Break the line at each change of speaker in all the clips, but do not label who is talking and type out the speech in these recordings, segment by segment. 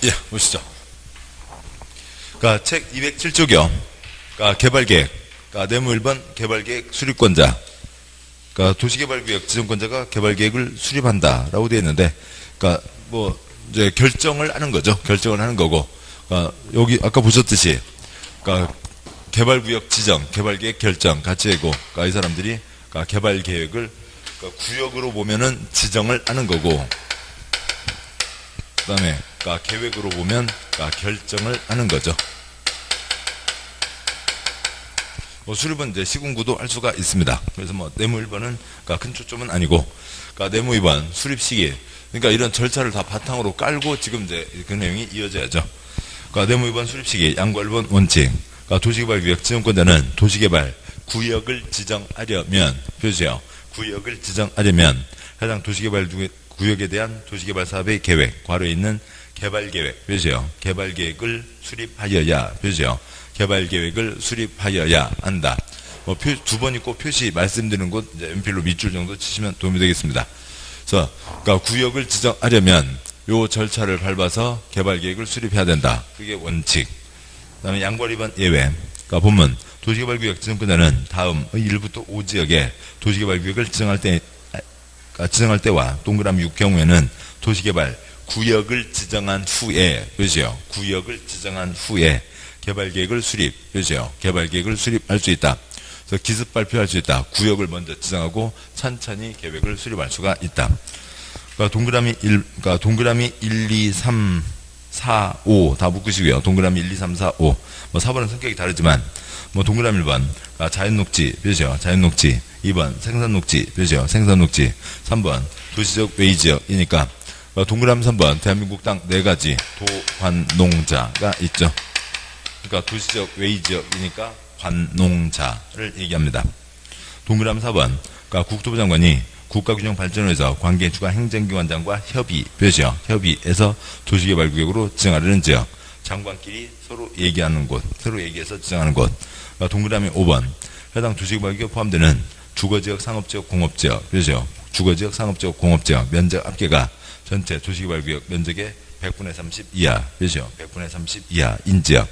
예, 보시죠. 그러니까 책 207쪽이요. 그러니까 개발계획, 그러니까 내무 1번 개발계획 수립권자. 그러니까 도시개발구역 지정권자가 개발계획을 수립한다라고 되어 있는데, 그러니까 뭐 이제 결정을 하는 거죠. 결정을 하는 거고, 그러니까 여기 아까 보셨듯이, 그러니까 개발구역 지정, 개발계획 결정 같이 되고, 그러니까 이 사람들이 그러니까 개발계획을 그러니까 구역으로 보면은 지정을 하는 거고, 그다음에 그러니까 계획으로 보면 그러니까 결정을 하는 거죠. 뭐 수립은 이제 시군구도 할 수가 있습니다. 그래서 뭐 내무 1번은 그러니까 큰 초점은 아니고, 그러니까 내무 2번 수립 시기, 그러니까 이런 절차를 다 바탕으로 깔고 지금 이제 그 내용이 이어져야죠. 그러니까 내무 2번 수립 시기, 양구 1번 원칙. 그러니까 도시개발구역 지정권자는 도시개발 구역을 지정하려면, 표시요. 구역을 지정하려면 해당 도시개발 구역에 대한 도시개발 사업의 계획, 괄호에 있는 개발계획, 표시요. 개발계획을 수립하여야, 표시요. 개발계획을 수립하여야 한다. 뭐 두 번 있고 표시 말씀드리는 곳 이제 연필로 밑줄 정도 치시면 도움이 되겠습니다. 그래서 그러니까 구역을 지정하려면 요 절차를 밟아서 개발계획을 수립해야 된다. 그게 원칙. 그다음에 양괄 2번 예외. 그러니까 본문 도시개발구역 지정권자는 다음 1부터 5지역에 도시개발구역을 지정할 때와 동그라미 6 경우에는 도시개발 구역을 지정한 후에, 그렇죠? 구역을 지정한 후에 개발계획을 수립, 그렇죠? 개발계획을 수립할 수 있다. 그래서 기습 발표할 수 있다. 구역을 먼저 지정하고 천천히 계획을 수립할 수가 있다. 그러니까 동그라미 1, 2, 3, 4, 5 다 묶으시고요. 동그라미 1, 2, 3, 4, 5. 뭐 4번은 성격이 다르지만, 뭐 동그라미 1번 자연녹지, 그렇죠? 자연녹지. 2번 생산녹지, 그렇죠? 생산녹지. 3번 도시적 외지역이니까 동그라미 3번 대한민국 땅 4가지 도관농자가 있죠. 그러니까 도시적 외지역이니까 관농자를 얘기합니다. 동그라미 4번 그러니까 국토부 장관이 국가균형발전위에서 관계주가 행정기관장과 협의죠. 협의해서 도시개발구역으로 지정하려는 지역, 장관끼리 서로 얘기하는 곳, 서로 얘기해서 지정하는 곳. 그러니까 동그라미 5번 해당 도시개발구역에 포함되는 주거지역, 상업지역, 공업지역, 그렇죠? 주거지역, 상업지역, 공업지역 면적 합계가 전체 도시개발구역 면적의 100분의 30 이하, 그렇죠? 100분의 30 이하인 지역.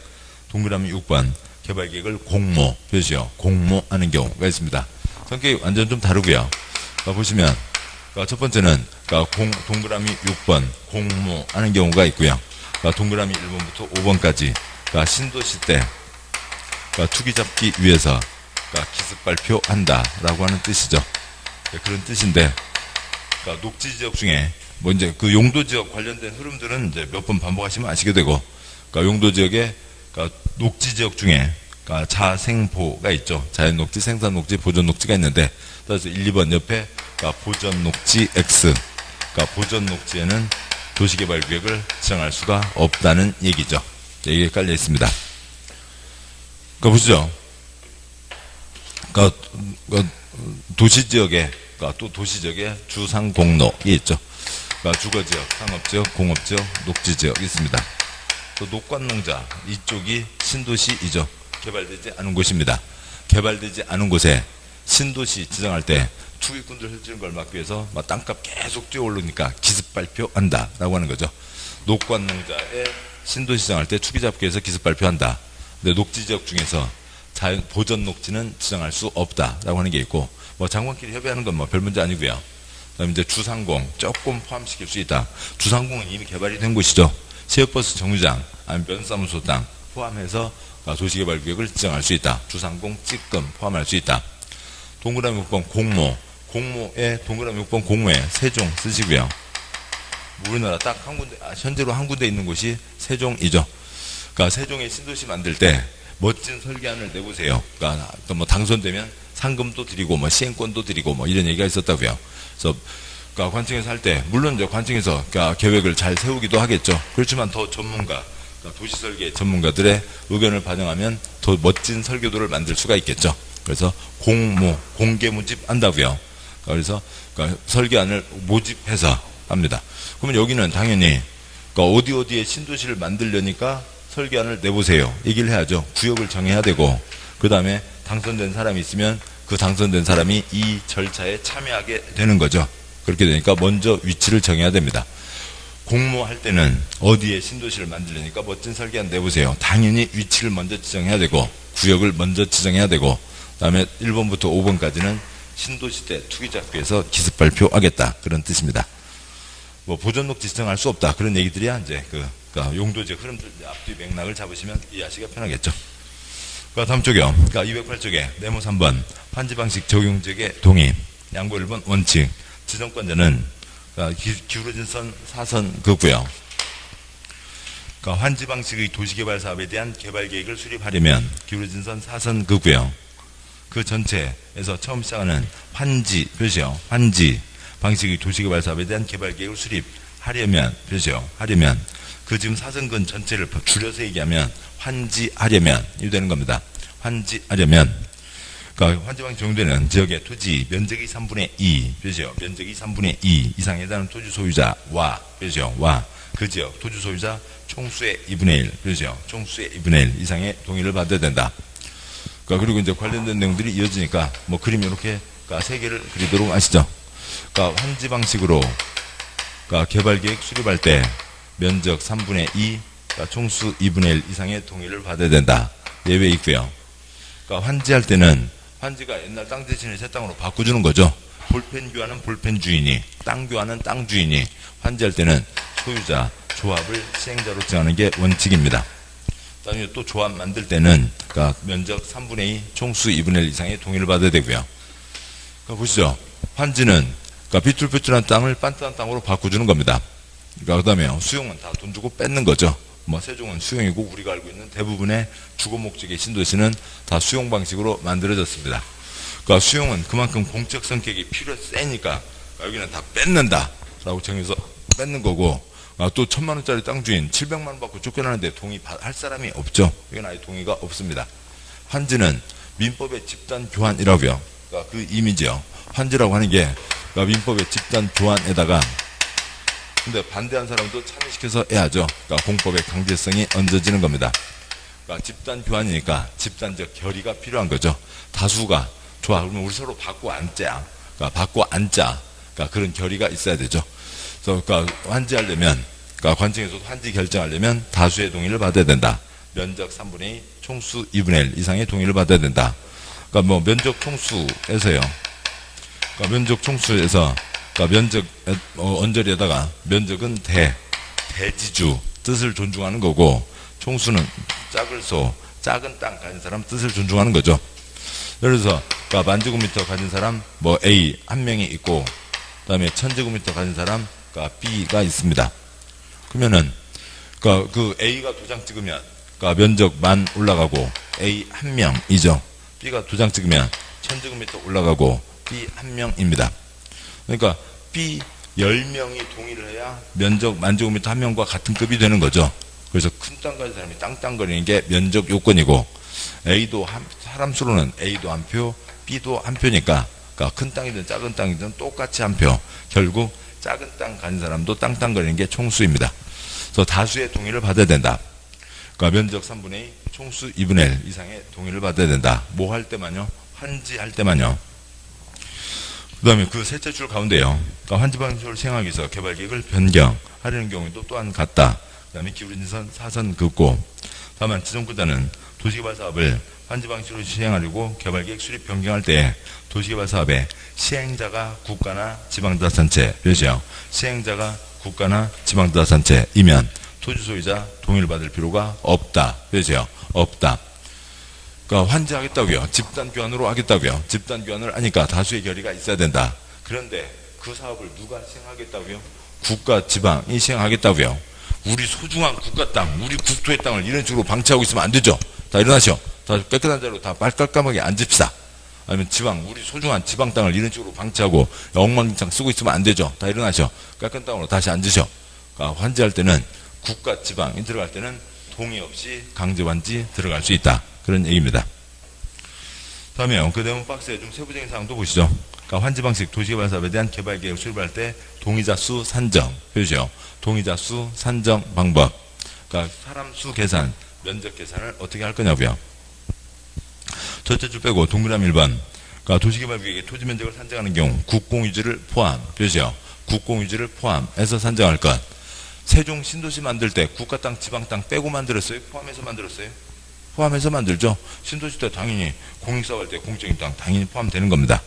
동그라미 6번 개발계획을 공모, 그렇죠? 공모하는 경우가 있습니다. 성격이 완전 좀 다르고요. 그러니까 보시면 그러니까 첫 번째는 그러니까 동그라미 6번 공모하는 경우가 있고요. 그러니까 동그라미 1번부터 5번까지 그러니까 신도시 때 그러니까 투기 잡기 위해서 그러니까 기습 발표한다라고 하는 뜻이죠. 그런 뜻인데, 그러니까 녹지 지역 중에 뭐 이제 그 용도 지역 관련된 흐름들은 이제 몇 번 반복하시면 아시게 되고, 그러니까 용도 지역에 그러니까 녹지 지역 중에 그러니까 자생보가 있죠. 자연 녹지, 생산 녹지, 보존 녹지가 있는데, 따라서 1, 2번 옆에 그러니까 보전 녹지 X, 그러니까 보전 녹지에는 도시개발구역을 지정할 수가 없다는 얘기죠. 이게 깔려 있습니다. 그러니까 보시죠. 그러니까 도시지역에, 그러니까 또 도시지역에 주상공로이 있죠. 그러니까 주거지역, 상업지역, 공업지역, 녹지지역이 있습니다. 또 녹관농자, 이쪽이 신도시이죠. 개발되지 않은 곳입니다. 개발되지 않은 곳에 신도시 지정할 때 투기꾼들 펼치는 걸 막기 위해서 막 땅값 계속 뛰어오르니까 기습 발표한다라고 하는 거죠. 녹관농자의 신도시 지정할 때 투기 잡기 위해서 기습 발표한다. 근데 녹지지역 중에서 자연 보전 녹지는 지정할 수 없다라고 하는 게 있고, 뭐 장관끼리 협의하는 건 뭐 별 문제 아니고요. 그다음에 이제 주상공 조금 포함시킬 수 있다. 주상공은 이미 개발이 된 곳이죠. 시외버스 정류장, 아니면 면사무소 땅 포함해서 도시개발구역을 지정할 수 있다. 주상공 찌끔 포함할 수 있다. 동그라미 6번 공모, 공모에 동그라미 6번 공모에 세종 쓰시고요. 우리나라 딱 한 군데, 현재로 한 군데 있는 곳이 세종이죠. 그러니까 세종의 신도시 만들 때 멋진 설계안을 내보세요. 그러니까 뭐 당선되면 상금도 드리고 뭐 시행권도 드리고 뭐 이런 얘기가 있었다고요. 그래서 그러니까 관청에서 할 때 물론 이제 관청에서 그러니까 계획을 잘 세우기도 하겠죠. 그렇지만 더 전문가, 그러니까 도시설계 전문가들의 의견을 반영하면 더 멋진 설계도를 만들 수가 있겠죠. 그래서 공모, 공개 모집한다고요. 그래서 그러니까 설계안을 모집해서 합니다. 그러면 여기는 당연히 그러니까 어디에 신도시를 만들려니까 설계안을 내보세요. 얘기를 해야죠. 구역을 정해야 되고, 그 다음에 당선된 사람이 있으면 그 당선된 사람이 이 절차에 참여하게 되는 거죠. 그렇게 되니까 먼저 위치를 정해야 됩니다. 공모할 때는 어디에 신도시를 만들려니까 멋진 설계안 내보세요. 당연히 위치를 먼저 지정해야 되고 구역을 먼저 지정해야 되고 그다음에 1번부터 5번까지는 신도시 때 투기작구에서 기습 발표하겠다 그런 뜻입니다. 뭐 보존녹지 지정할 수 없다 그런 얘기들이야 이제 그러니까 용도적 흐름들 앞뒤 맥락을 잡으시면 이해하시기가 편하겠죠. 다음 쪽이요. 208쪽에 네모 3번 환지 방식 적용 지역의 동의 양보 1번 원칙 지정권자는 기울어진 선 4선 긋고요. 환지 방식의 도시개발 사업에 대한 개발 계획을 수립하려면 기울어진 선 4선 긋고요. 그 전체에서 처음 시작하는 환지 표시요. 환지 방식의 도시개발 사업에 대한 개발 계획을 수립하려면 표시요. 하려면 그 지금 사선근 전체를 줄여서 얘기하면 환지하려면 이 되는 겁니다. 환지하려면 그러니까 환지 방식 적용되는 지역의 토지 면적의 3분의 2 표시요. 면적의 3분의 2 이상에 해당하는 토지 소유자와 표시요. 와 그 지역 토지 소유자 총수의 2분의 1 표시요. 총수의 2분의 1 이상의 동의를 받아야 된다. 그리고 이제 관련된 내용들이 이어지니까 뭐 그림 이렇게 세 개를 그리도록 하시죠. 환지 방식으로 개발 계획 수립할 때 면적 3분의 2, 총수 2분의 1 이상의 동의를 받아야 된다. 예외 있고요. 환지할 때는 환지가 옛날 땅 대신에 새 땅으로 바꿔주는 거죠. 볼펜 교환은 볼펜 주인이, 땅 교환은 땅 주인이, 환지할 때는 소유자, 조합을 시행자로 정하는 게 원칙입니다. 그다음에 또 조합 만들 때는 면적 3분의 2, 총수 2분의 1 이상의 동의를 받아야 되고요. 보시죠. 환지는 비뚤비뚤한 땅을 빤딴한 땅으로 바꿔주는 겁니다. 그다음에 수용은 다 돈 주고 뺏는 거죠. 뭐 세종은 수용이고 우리가 알고 있는 대부분의 주거 목적의 신도시는 다 수용 방식으로 만들어졌습니다. 수용은 그만큼 공적 성격이 세니까 여기는 다 뺏는다라고 정해서 뺏는 거고 또 1,000만 원짜리 땅 주인 700만 원 받고 쫓겨나는데 동의할 사람이 없죠. 이건 아예 동의가 없습니다. 환지는 민법의 집단 교환이라고요. 그 이미지요. 환지라고 하는 게 민법의 집단 교환에다가 근데 반대한 사람도 참여시켜서 해야죠. 공법의 강제성이 얹어지는 겁니다. 집단 교환이니까 집단적 결의가 필요한 거죠. 다수가 좋아 그러면 우리 서로 받고 앉자. 받고 앉자. 그런 결의가 있어야 되죠. 그래서 환지하려면 관청에서도 환지 결정하려면 다수의 동의를 받아야 된다. 면적 3분의 2, 총수 2분의 1 이상의 동의를 받아야 된다. 뭐 면적 총수에서요. 면적 총수에서 면적 언저리에다가 면적은 대지주 뜻을 존중하는 거고 총수는 작을 소 작은 땅 가진 사람 뜻을 존중하는 거죠. 그래서 만제곱미터 가진 사람 뭐 A 한 명이 있고 그다음에 1000제곱미터 가진 사람 B가 있습니다. 그러면은 그 A가 도장 찍으면 면적 만 올라가고 A 한 명이죠. B가 도장 찍으면 1000제곱미터 올라가고 B 한 명입니다. 그러니까 B 10명이 동의를 해야 면적 만제곱미터 한 명과 같은 급이 되는 거죠. 그래서 큰 땅 가진 사람이 땅땅거리는 게 면적 요건이고 A도 사람 수로는 A도 한 표, B도 한 표니까 큰 땅이든 작은 땅이든 똑같이 한 표. 결국 작은 땅 가진 사람도 땅땅거리는 게 총수입니다. 그래서 다수의 동의를 받아야 된다. 면적 3분의 2, 총수 2분의 1 이상의 동의를 받아야 된다. 뭐 할 때만요? 환지할 때만요. 그 다음에 그 셋째 줄 가운데요. 환지 방식을 시행하기 위해서 개발 계획을 변경하려는 경우에도 또한 같다. 그 다음에 기울어진 선 4선 긋고 다만 지정권자는 도시개발 사업을 환지 방식으로 시행하려고 개발 계획 수립 변경할 때 도시개발 사업의 시행자가 국가나 지방자치단체 표시요. 시행자가 국가나 지방자치단체이면 토지 소유자 동의를 받을 필요가 없다. 표시요. 없다. 환지하겠다고요. 집단 교환으로 하겠다고요. 집단 교환을 하니까 다수의 결의가 있어야 된다. 그런데 그 사업을 누가 시행하겠다고요? 국가, 지방이 시행하겠다고요. 우리 소중한 국가 땅, 우리 국토의 땅을 이런 식으로 방치하고 있으면 안 되죠. 다 일어나시오. 다 깨끗한 자리로 다 깔끔하게 앉읍시다. 아니면 지방, 우리 소중한 지방 땅을 이런 식으로 방치하고 엉망진창 쓰고 있으면 안 되죠. 다 일어나시오. 깨끗한 땅으로 다시 앉으시오. 환지할 때는 국가, 지방이 들어갈 때는 동의 없이 강제 환지 들어갈 수 있다. 그런 얘기입니다. 다음에요. 그 내용 박스에 좀 세부적인 사항도 보시죠. 환지 방식 도시개발 사업에 대한 개발 계획 수립할 때 동의자 수 산정 표시요. 동의자 수 산정 방법. 사람 수 계산, 면적 계산을 어떻게 할 거냐고요. 첫째 줄 빼고 동그라미 1번. 도시개발 계획의 토지 면적을 산정하는 경우 국공유지를 포함 표시요. 국공유지를 포함해서 산정할 것. 세종 신도시 만들 때 국가 땅, 지방 땅 빼고 만들었어요? 포함해서 만들었어요? 포함해서 만들죠. 신도시 때 당연히 공익사업 할 때 공적인 땅 당연히 포함되는 겁니다.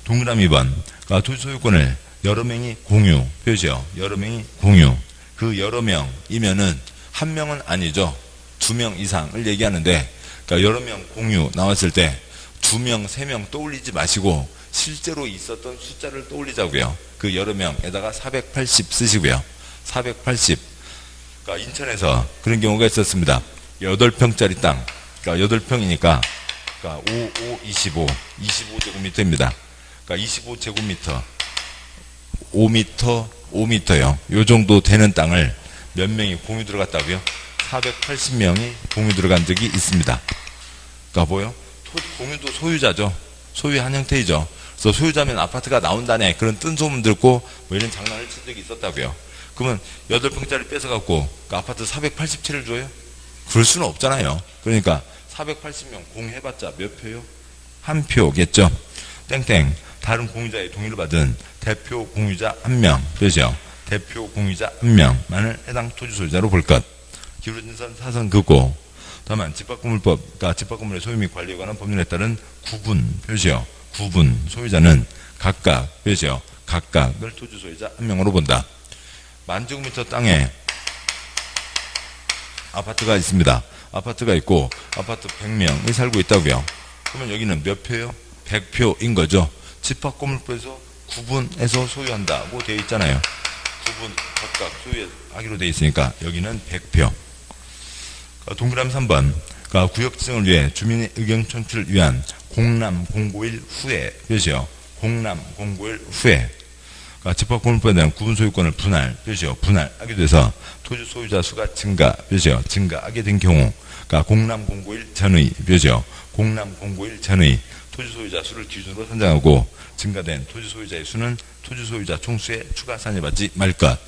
동그라미 2번. 토지 소유권을 여러 명이 공유, 표시요. 여러 명이 공유. 그 여러 명이면은 한 명은 아니죠. 2명 이상을 얘기하는데, 그러니까 여러 명 공유 나왔을 때 2명, 3명 떠올리지 마시고 실제로 있었던 숫자를 떠올리자고요. 그 여러 명에다가 480 쓰시고요. 480. 그러니까 인천에서 그런 경우가 있었습니다. 8평짜리 땅. 그러니까 8평이니까, 그러니까 5, 25, 25제곱미터입니다. 그러니까 25제곱미터, 5m, 5m요. 요 정도 되는 땅을 몇 명이 공유 들어갔다고요? 480명이 공유 들어간 적이 있습니다. 그러니까 뭐요? 공유도 소유자죠. 소유의 한 형태이죠. 그래서 소유자면 아파트가 나온다네. 그런 뜬 소문 듣고 뭐 이런 장난을 친 적이 있었다고요. 그러면 8평짜리 뺏어갖고 그 아파트 480채를 줘요? 그럴 수는 없잖아요. 그러니까 480명 공유해봤자 몇 표요? 한 표겠죠. 땡땡. 다른 공유자의 동의를 받은 대표 공유자 1명. 그죠? 대표 공유자 1명만을 해당 토지 소유자로 볼 것. 기울어진 사선 긋고, 다만 집합건물법, 그러니까 집합건물의 소유 및 관리에 관한 법률에 따른 구분 표시요. 구분 소유자는 각각 표시요. 각각을 토지 소유자 1명으로 본다. 10,000제곱미터 땅에 아파트가 있습니다. 아파트가 있고 아파트 100명이 살고 있다고요. 그러면 여기는 몇 표요? 100표인 거죠. 집합건물법에서 구분해서 소유한다고 되어 있잖아요. 구분 각각 소유하기로 되어 있으니까 여기는 100표. 동그라미 3번. 구역 지정을 위해 주민의 의견 청취를 위한 공람 공고일 후에 표시요. 공람 공고일 후에 집합건물법에 대한 구분 소유권을 분할 표시요. 분할하게 돼서 토지 소유자 수가 증가 표시요. 증가하게 된 경우 공람 공고일 전의 표시요. 공람 공고일 전의 토지 소유자 수를 기준으로 산정하고 증가된 토지 소유자의 수는 토지 소유자 총수에 추가 산입하지 말 것.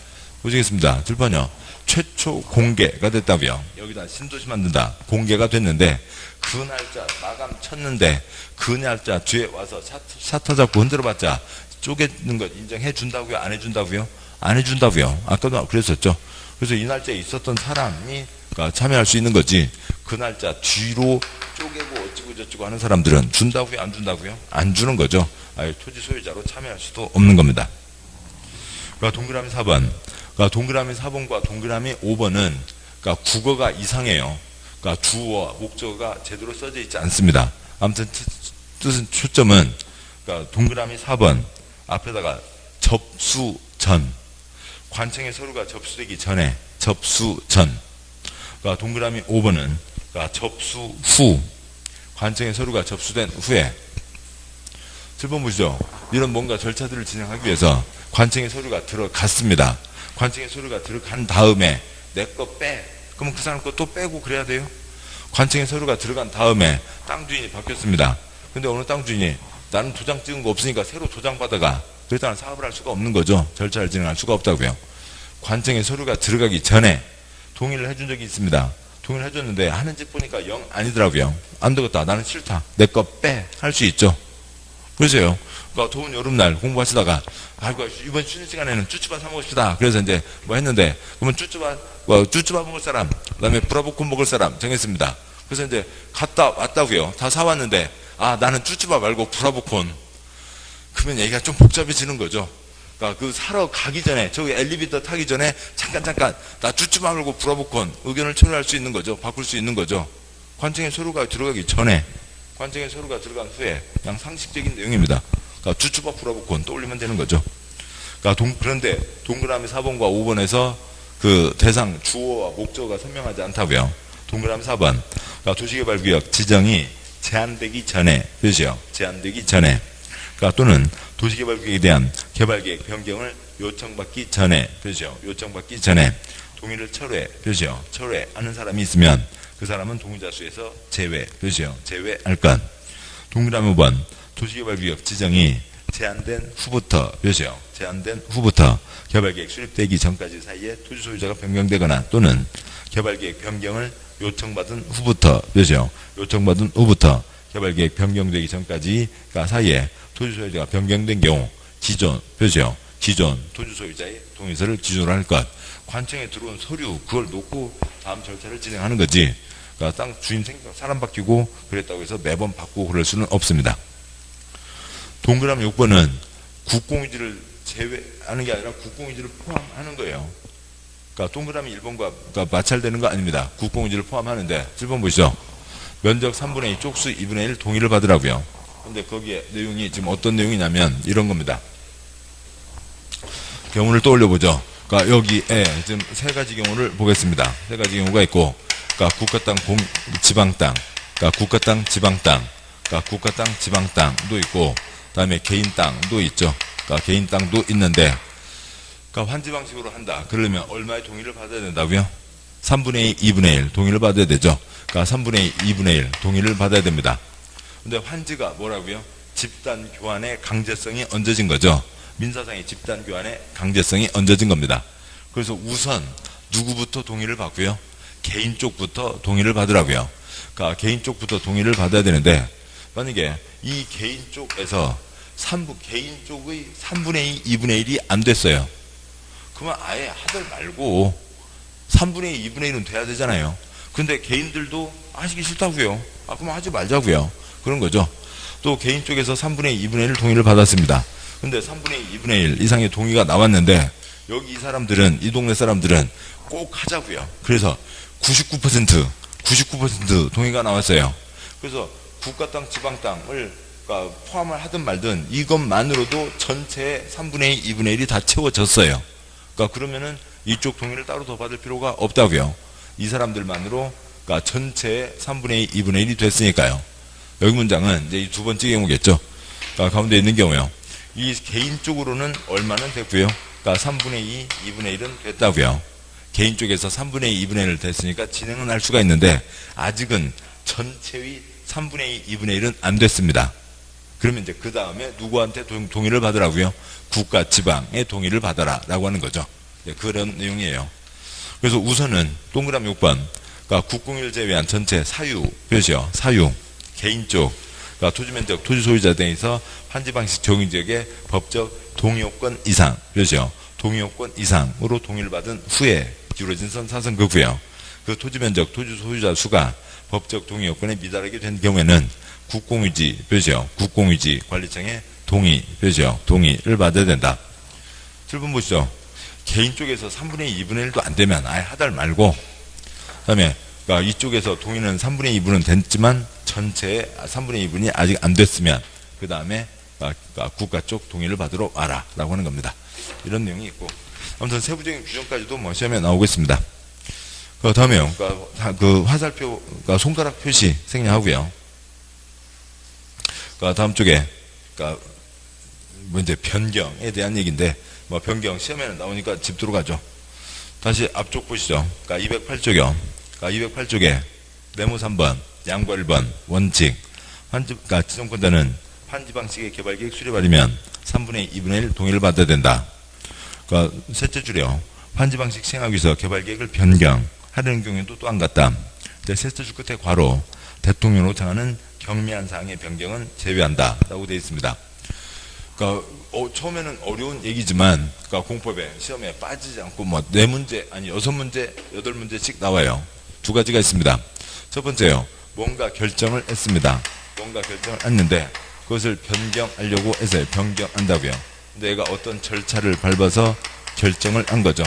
보시겠습니다. 7번요. 최초 공개가 됐다고요. 여기다 신도시 만든다. 공개가 됐는데 그 날짜 마감 쳤는데 그 날짜 뒤에 와서 샤터 잡고 흔들어봤자 쪼개는 것 인정해 준다고요? 안 해준다고요? 안 해준다고요. 아까도 그랬었죠. 그래서 이 날짜에 있었던 사람이 참여할 수 있는 거지 그 날짜 뒤로 쪼개고 어찌고 저찌고 하는 사람들은 준다고요? 안 준다고요? 안 주는 거죠. 아예 토지 소유자로 참여할 수도 없는 겁니다. 동그라미 4번. 동그라미 4번과 동그라미 5번은 국어가 이상해요. 주어와 목적어가 제대로 써져 있지 않습니다. 아무튼 뜻은 초점은 동그라미 4번 앞에다가 접수 전 관청의 서류가 접수되기 전에 접수 전 동그라미 5번은 접수 후 관청의 서류가 접수된 후에 7번 보시죠. 이런 뭔가 절차들을 진행하기 위해서 관청의 서류가 들어갔습니다. 관청의 서류가 들어간 다음에 내 거 빼. 그러면 그 사람 거 또 빼고 그래야 돼요. 관청의 서류가 들어간 다음에 땅 주인이 바뀌었습니다. 근데 어느 땅 주인이 나는 도장 찍은 거 없으니까 새로 도장 받아가. 그랬다는 사업을 할 수가 없는 거죠. 절차를 진행할 수가 없다고요. 관청의 서류가 들어가기 전에 동의를 해준 적이 있습니다. 동의를 해줬는데 하는 짓 보니까 영 아니더라고요. 안 되겠다. 나는 싫다. 내 거 빼. 할 수 있죠. 그러세요. 더운 여름날 공부하시다가 아이고 이번 쉬는 시간에는 쭈쭈바 사 먹읍시다. 그래서 이제 뭐 했는데 그러면 쭈쭈바 먹을 사람 그다음에 브라보콘 먹을 사람 정했습니다. 그래서 이제 갔다 왔다고요. 다 사왔는데 나는 쭈쭈바 말고 브라보콘. 그러면 얘기가 좀 복잡해지는 거죠. 그 사러 가기 전에 저기 엘리베이터 타기 전에 잠깐 나 쭈쭈바 말고 브라보콘 의견을 철회할 수 있는 거죠. 바꿀 수 있는 거죠. 관청의 서류가 들어가기 전에 관청의 서류가 들어간 후에 그냥 상식적인 내용입니다. 쭈쭈바 브라보콘 떠올리면 되는 거죠. 그런데 동그라미 4번과 5번에서 그 대상 주어와 목적어가 선명하지 않다고요. 동그라미 4번. 도시개발구역 지정이 제한되기 전에 표시요. 제한되기 전에 또는 도시개발구역에 대한 개발계획 변경을 요청받기 전에 표시요. 요청받기 전에 동의를 철회 표시요. 철회하는 사람이 있으면 그 사람은 동의자 수에서 제외 표시요. 제외할 것. 동그라미 5번. 도시개발구역 지정이 제한된 후부터 표시요. 제한된 후부터 개발계획 수립되기 전까지 사이에 토지 소유자가 변경되거나 또는 개발계획 변경을 요청받은 후부터 표시요. 요청받은 후부터 개발계획 변경되기 전까지 사이에 토지 소유자가 변경된 경우 기존 표시요. 기존 토지 소유자의 동의서를 기준으로 할 것. 관청에 들어온 서류 그걸 놓고 다음 절차를 진행하는 거지. 그러니까 땅 주인 사람 바뀌고 그랬다고 해서 매번 바꾸고 그럴 수는 없습니다. 동그라미 6번은 국공유지를 제외하는 게 아니라 국공유지를 포함하는 거예요. 그러니까 동그라미 1번과 그러니까 마찰되는 거 아닙니다. 국공유지를 포함하는데 7번 보시죠. 면적 3분의 2 쪽수 2분의 1 동의를 받으라고요. 근데 거기에 내용이 지금 어떤 내용이냐면 이런 겁니다. 경우를 떠올려 보죠. 그러니까 여기에 지금 세 가지 경우를 보겠습니다. 세 가지 경우가 있고, 그러니까 국가 땅, 지방 땅, 그러니까 국가 땅, 지방 땅, 그러니까 국가 땅, 지방 땅도 있고, 그다음에 개인 땅도 있죠. 그러니까 개인 땅도 있는데, 그러니까 환지 방식으로 한다. 그러려면 얼마의 동의를 받아야 된다고요? 3분의 2, 2분의 1 동의를 받아야 되죠. 그러니까 3분의 2, 2분의 1 동의를 받아야 됩니다. 근데 환지가 뭐라고요? 집단 교환의 강제성이 얹어진 거죠. 민사상의 집단 교환의 강제성이 얹어진 겁니다. 그래서 우선 누구부터 동의를 받고요? 개인 쪽부터 동의를 받으라고요. 그러니까 개인 쪽부터 동의를 받아야 되는데 만약에 이 개인 쪽에서 개인 쪽의 3분의 2, 2분의 1이 안 됐어요. 그러면 아예 하들 말고 3분의 2, 2분의 1은 돼야 되잖아요. 근데 개인들도 하시기 싫다고요. 그럼 하지 말자고요. 그런 거죠. 또 개인 쪽에서 3분의 2, 2분의 1 동의를 받았습니다. 근데 3분의 2, 2분의 1 이상의 동의가 나왔는데 여기 이 동네 사람들은 꼭 하자고요. 그래서 99% 동의가 나왔어요. 그래서 국가 땅, 지방 땅을 포함을 하든 말든 이것만으로도 전체의 3분의 2, 2분의 1이 다 채워졌어요. 그러니까 그러면은 이쪽 동의를 따로 더 받을 필요가 없다고요. 이 사람들만으로 그러니까 전체의 3분의 2, 2분의 1이 됐으니까요. 여기 문장은 이제 이 두 번째 경우겠죠. 그러니까 가운데 있는 경우요. 이 개인 쪽으로는 얼마는 됐고요. 그러니까 3분의 2, 2분의 1은 됐다고요. 개인 쪽에서 3분의 2, 2분의 1을 됐으니까 진행은 할 수가 있는데 아직은 전체의 3분의 2, 2분의 1은 안 됐습니다. 그러면 이제 그 다음에 누구한테 동의를 받으라고요? 국가, 지방의 동의를 받아라 라고 하는 거죠. 그런 내용이에요. 그래서 우선은 동그라미 6번 그러니까 국공유를 제외한 전체 사유 표시요. 사유 개인 쪽 그러니까 토지면적, 토지 소유자 등에서 환지 방식 적용 지역의 법적 동의요건 이상 표시요. 동의요건 이상으로 동의를 받은 후에 기울어진 선 사선 그고요. 그 토지면적, 토지 소유자 수가 법적 동의요건에 미달하게 된 경우에는 국공유지 표시요. 국공유지 관리청의 동의 표시요. 동의를 받아야 된다. 7번 보시죠. 개인 쪽에서 3분의 2분의 1도 안 되면 아예 하달 말고 그 다음에 그러니까 이쪽에서 동의는 3분의 2분은 됐지만 전체의 3분의 2분이 아직 안 됐으면 그 다음에 그러니까 국가 쪽 동의를 받으러 와라 라고 하는 겁니다. 이런 내용이 있고 아무튼 세부적인 규정까지도 뭐 시험에 나오겠습니다. 그 다음에요. 그러니까 그 화살표 그러니까 손가락 표시 생략하고요. 그러니까 다음 쪽에 그러니까 뭐 이제 변경에 대한 얘기인데 뭐 변경 시험에는 나오니까 짚도록 하죠. 다시 앞쪽 보시죠. 그러니까 208쪽이요. 그러니까 208쪽에 네모 3번, 양보 1번, 원칙. 그러니까 지정권자는 환지 방식의 개발 계획 수립하려면 3분의 2분의 1 동의를 받아야 된다. 그러니까 셋째 줄이요. 환지 방식 시행하기 위해서 개발 계획을 변경하려는 경우에도 또 안 같다. 셋째 줄 끝에 괄호 대통령으로 정하는 경미한 사항의 변경은 제외한다. 라고 되어 있습니다. 그러니까 처음에는 어려운 얘기지만 그러니까 공법에 시험에 빠지지 않고 뭐 4문제 아니 6문제 8문제씩 나와요. 두 가지가 있습니다. 첫 번째요. 뭔가 결정을 했습니다. 뭔가 결정을 했는데 그것을 변경하려고 해서 변경한다고요. 근데 얘가 어떤 절차를 밟아서 결정을 한 거죠.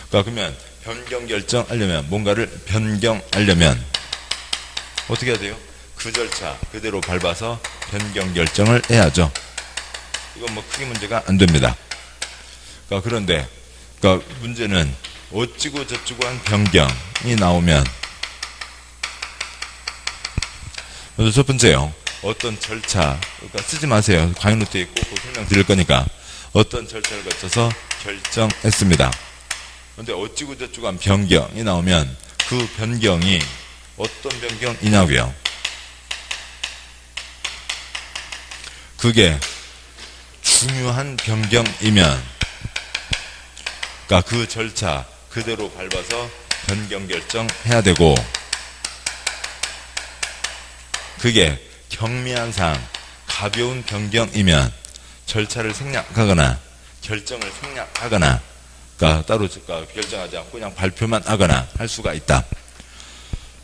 그러니까 그러면 변경 결정하려면 뭔가를 변경하려면 어떻게 해야 돼요? 그 절차 그대로 밟아서 변경 결정을 해야죠. 이건 뭐 크게 문제가 안 됩니다. 그러니까 그런데 그러니까 문제는 어찌고 저찌고 한 변경이 나오면 그래서 첫 번째요. 어떤 절차 그러니까 쓰지 마세요. 강의 노트에 있고 설명 드릴 거니까 어떤 절차를 거쳐서 결정했습니다. 그런데 어찌고 저찌고 한 변경이 나오면 그 변경이 어떤 변경이냐고요. 그게 중요한 변경이면 그러니까 그 절차 그대로 밟아서 변경 결정해야 되고 그게 경미한 사항 가벼운 변경이면 절차를 생략하거나 결정을 생략하거나 그러니까 따로 그러니까 결정하지 않고 그냥 발표만 하거나 할 수가 있다.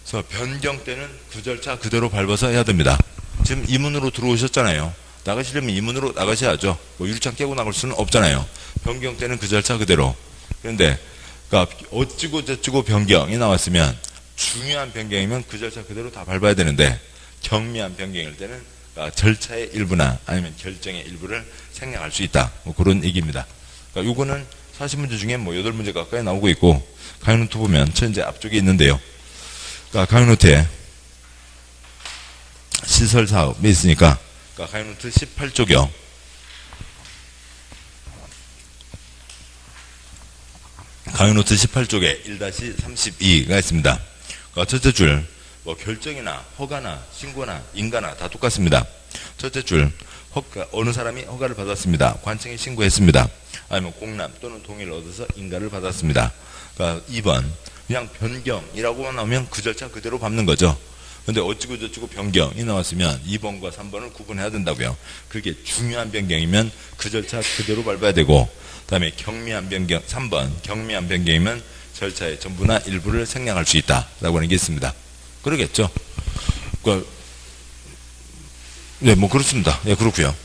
그래서 변경 때는 그 절차 그대로 밟아서 해야 됩니다. 지금 이 문으로 들어오셨잖아요. 나가시려면 이 문으로 나가셔야죠. 뭐 유리창 깨고 나갈 수는 없잖아요. 변경 때는 그 절차 그대로. 그런데 그러니까 어찌고 저찌고 변경이 나왔으면 중요한 변경이면 그 절차 그대로 다 밟아야 되는데 경미한 변경일 때는 그러니까 절차의 일부나 아니면 결정의 일부를 생략할 수 있다. 뭐 그런 얘기입니다. 그러니까 요거는 40문제 중에 뭐 8문제 가까이 나오고 있고 강의노트 보면 현재 앞쪽에 있는데요. 그러니까 강의노트에 시설 사업이 있으니까 그러니까 강의노트 18쪽이요. 강의노트 18쪽에 1-32가 있습니다. 그러니까 첫째 줄, 뭐 결정이나 허가나 신고나 인가나 다 똑같습니다. 첫째 줄, 어느 사람이 허가를 받았습니다. 관청에 신고했습니다. 아니면 공람 또는 동의를 얻어서 인가를 받았습니다. 그러니까 2번, 그냥 변경이라고만 나오면 그 절차 그대로 밟는 거죠. 근데 어찌고 저찌고 변경이 나왔으면 2번과 3번을 구분해야 된다고요. 그게 중요한 변경이면 그 절차 그대로 밟아야 되고, 그 다음에 경미한 변경, 3번 경미한 변경이면 절차의 전부나 일부를 생략할 수 있다라고 하는 게 있습니다. 그러겠죠. 그러니까 네, 뭐 그렇습니다. 예, 그렇고요.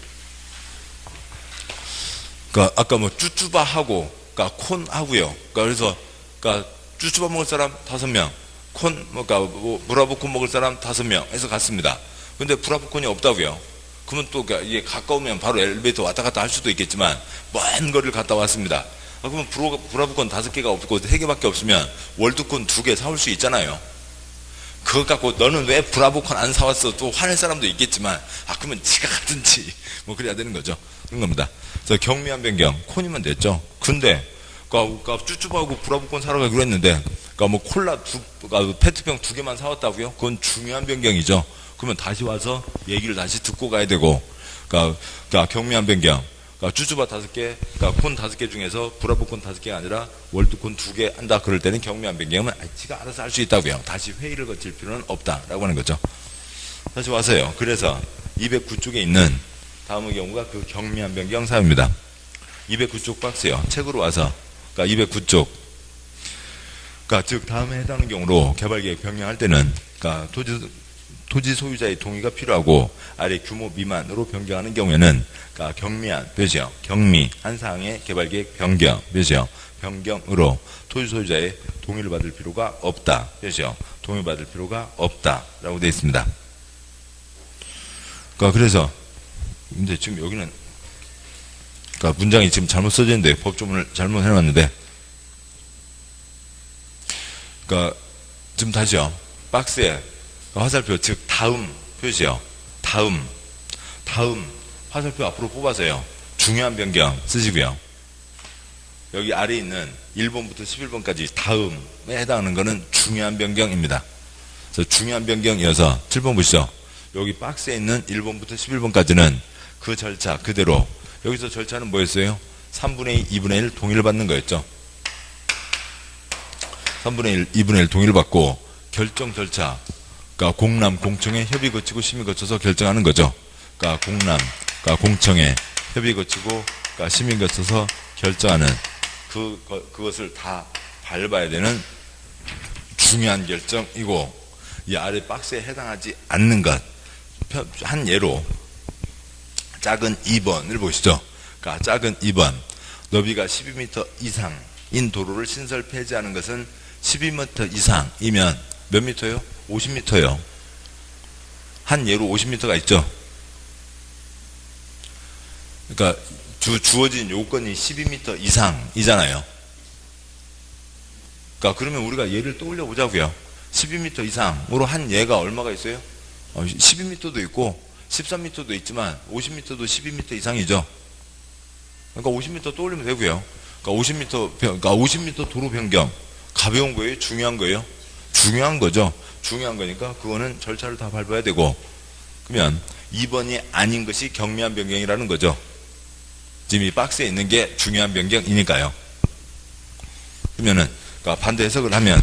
그러니까 아까 뭐 쭈쭈바하고, 그러니까 콘하고요. 그러니까 그래서 그러니까 쭈쭈바 먹을 사람 5명, 그러니까 뭐 브라보콘 먹을 사람 5명 해서 갔습니다. 근데 브라보콘이 없다고요. 그러면 또 이게 가까우면 바로 엘리베이터 왔다 갔다 할 수도 있겠지만 먼 거리를 갔다 왔습니다. 그러면 브라보콘 5개가 없고 3개밖에 없으면 월드콘 2개 사올 수 있잖아요. 그거 갖고 너는 왜 브라보콘 안 사왔어? 또 화낼 사람도 있겠지만 그러면 지가 가든지 뭐 그래야 되는 거죠. 그런 겁니다. 그래서 경미한 변경 콘이면 됐죠. 근데 그러니까 쭈쭈바하고 브라보콘 사러 가기로 했는데 그러니까 뭐 콜라 그러니까 페트병 2개만 사왔다고요? 그건 중요한 변경이죠. 그러면 다시 와서 얘기를 다시 듣고 가야 되고, 그러니까 경미한 변경, 그러니까 쭈쭈바 5개, 그러니까 콘 5개 중에서 브라보콘 5개가 아니라 월드콘 2개 한다 그럴 때는 경미한 변경은 지가 알아서 할 수 있다고요. 다시 회의를 거칠 필요는 없다라고 하는 거죠. 다시 와서요. 그래서 209쪽에 있는 다음의 경우가 그 경미한 변경 사유입니다. 209쪽 박스요. 책으로 와서, 그러니까 209쪽. 그러니까 즉 다음에 해당하는 경우로 개발계획 변경할 때는, 그러니까 토지 소유자의 동의가 필요하고 아래 규모 미만으로 변경하는 경우에는 그러니까 경미한 표시요. 경미한 사항의 개발계획 변경 표시요. 변경으로 토지 소유자의 동의를 받을 필요가 없다 표시요. 동의받을 필요가 없다라고 되어 있습니다. 그러니까 그래서 근데 지금 여기는 그러니까 문장이 지금 잘못 써져 있는데 법조문을 잘못 해놨는데 그러니까 지금 다시요. 박스에 화살표 즉 다음 표시요. 다음 화살표 앞으로 뽑아서요. 중요한 변경 쓰시고요. 여기 아래에 있는 1번부터 11번까지 다음에 해당하는 것은 중요한 변경입니다. 그래서 중요한 변경이어서 7번 보시죠. 여기 박스에 있는 1번부터 11번까지는 그 절차 그대로 여기서 절차는 뭐였어요? 3분의 2, 2분의 1 동의를 받는 거였죠. 3분의 1, 2분의 1 동의를 받고 결정 절차 그러니까 공람, 공청회 협의 거치고 심의 거쳐서 결정하는 거죠. 그러니까 공람, 그러니까 공청회 협의 거치고 그러니까 심의 거쳐서 결정하는 그것을 다 밟아야 되는 중요한 결정이고 이 아래 박스에 해당하지 않는 것 한 예로 작은 2번을 보시죠. 그러니까 작은 2번 너비가 12m 이상인 도로를 신설 폐지하는 것은 12m 이상이면 몇 미터요? 50m요. 한 예로 50m가 있죠. 그러니까 주어진 요건이 12m 이상이잖아요. 그러니까 그러면 우리가 예를 떠올려 보자고요. 12m 이상으로 한 예가 얼마가 있어요? 12m도 있고 13m도 있지만 50m도 12m 이상이죠. 그러니까 50m 떠올리면 되고요. 그러니까 50m 도로 변경 가벼운 거예요? 중요한 거예요? 중요한 거죠. 중요한 거니까 그거는 절차를 다 밟아야 되고 그러면 2번이 아닌 것이 경미한 변경이라는 거죠. 지금 이 박스에 있는 게 중요한 변경이니까요. 그러면은 그러니까 반대 해석을 하면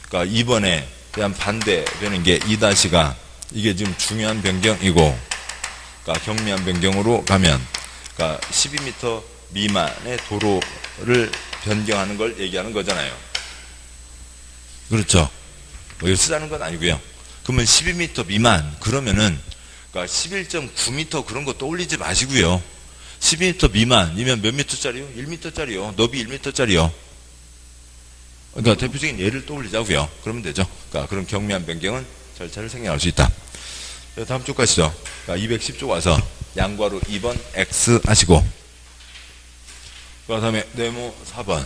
그러니까 2번에 대한 반대되는 게 2-가 이게 지금 중요한 변경이고 그러니까 경미한 변경으로 가면 그러니까 12m 미만의 도로를 변경하는 걸 얘기하는 거잖아요. 그렇죠? 뭐 이거 쓰자는 건 아니고요. 그러면 12m 미만 그러면은 그러니까 11.9m 그런 거 떠올리지 마시고요. 12m 미만이면 몇 미터짜리요? 1m짜리요. 너비 1m짜리요. 그러니까 대표적인 예를 떠올리자고요. 그러면 되죠. 그러니까 그런 경미한 변경은 절차를 생략할 수 있다. 다음 쪽 가시죠. 그러니까 210쪽 와서 양괄호 2번 X 하시고 그 다음에 네모 4번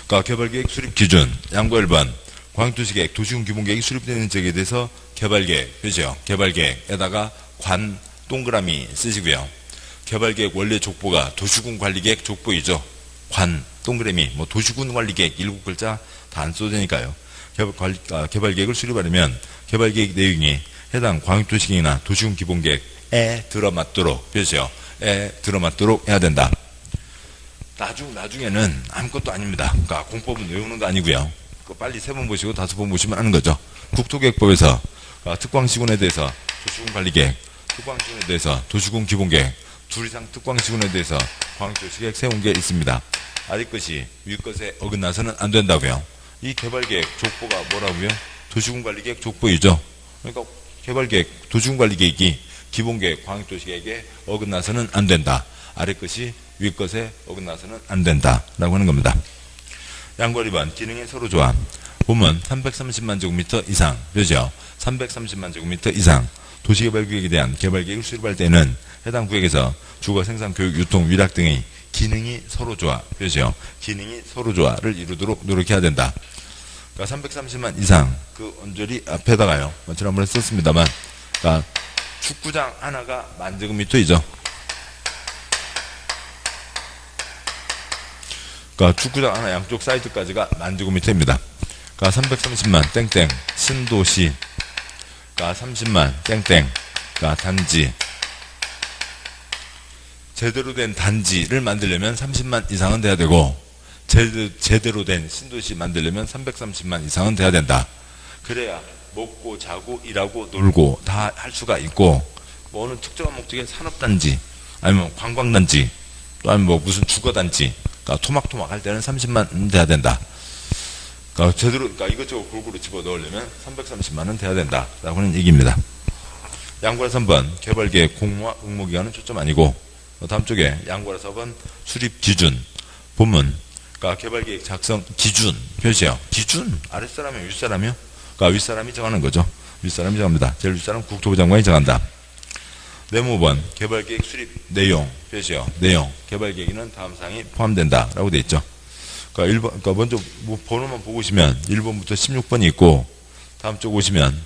그러니까 개발계획 수립 기준 양과 1번 광역도시계획 도시군 기본계획이 수립되는 지역에 대해서 개발계획 표시요. 개발계획에다가 관 동그라미 쓰시고요. 개발계획 원래 족보가 도시군 관리계획 족보이죠. 관 동그라미 뭐 도시군 관리계획 7글자 다 안 써도 되니까요. 개발계획을 수립하려면 개발계획 내용이 해당 광역도시계획이나 도시군 기본계획에 들어맞도록 표시요. 에 들어맞도록 해야 된다. 나중에는 아무것도 아닙니다. 그러니까 공법은 외우는 거 아니고요. 빨리 3번 보시고 5번 보시면 아는 거죠. 국토계획법에서 특광시군에 대해서 도시군 관리계획, 특광시군에 대해서 도시군 기본계획, 둘 이상 특광시군에 대해서 광역도시계획 세운 게 있습니다. 아래 것이 위 것에 어긋나서는 안 된다고요. 이 개발계획 족보가 뭐라고요? 도시군 관리계획 족보이죠. 그러니까 개발계획, 도시군 관리계획이 기본계획, 광역도시계획에 어긋나서는 안 된다. 아래 것이 위 것에 어긋나서는 안 된다라고 하는 겁니다. 양괄 2번 기능이 서로 조합 보면 330만 제곱미터 이상 그죠? 330만 제곱미터 이상 도시개발구역에 대한 개발계획을 수립할 때는 해당 구역에서 주거, 생산, 교육, 유통, 위락 등의 기능이 서로 조화 그죠? 기능이 서로 조화를 이루도록 노력해야 된다. 그러니까 330만 이상 그 언저리 앞에다가요. 지난번에 썼습니다만 그러니까 축구장 하나가 10,000제곱미터이죠. 그러니까 축구장 하나 양쪽 사이드까지가 10,000제곱미터입니다. 그러니까 330만 땡땡 신도시 그러니까 30만 땡땡 그러니까 단지 제대로 된 단지를 만들려면 30만 이상은 돼야 되고 제대로 된 신도시 만들려면 330만 이상은 돼야 된다. 그래야 먹고 자고 일하고 놀고 다 할 수가 있고 뭐 어느 특정한 목적의 산업단지 아니면 관광단지 또 아니면 뭐 무슨 주거단지 그러니까 토막토막 할 때는 30만 돼야 된다. 그러니까 제대로 그러니까 이것저것 골고루 집어 넣으려면 330만은 돼야 된다라고 하는 얘기입니다. 양괄 3번 개발계획 공모와 응모기간은 초점 아니고 다음 쪽에 양괄 4번 수립 기준 본문 그러니까 개발계획 작성 기준 표시요. 기준 아랫사람이요 윗사람이요? 그러니까 윗사람이 정하는 거죠. 윗사람이 정합니다. 제일 윗사람 국토부 장관이 정한다. 네모 5번 개발계획 수립 내용 표시요. 내용 개발계획에는 다음 사항이 포함된다 라고 되어 있죠. 그러니까 1번 그러니까 먼저 뭐 번호만 보고 오시면 1번부터 16번이 있고 다음 쪽 오시면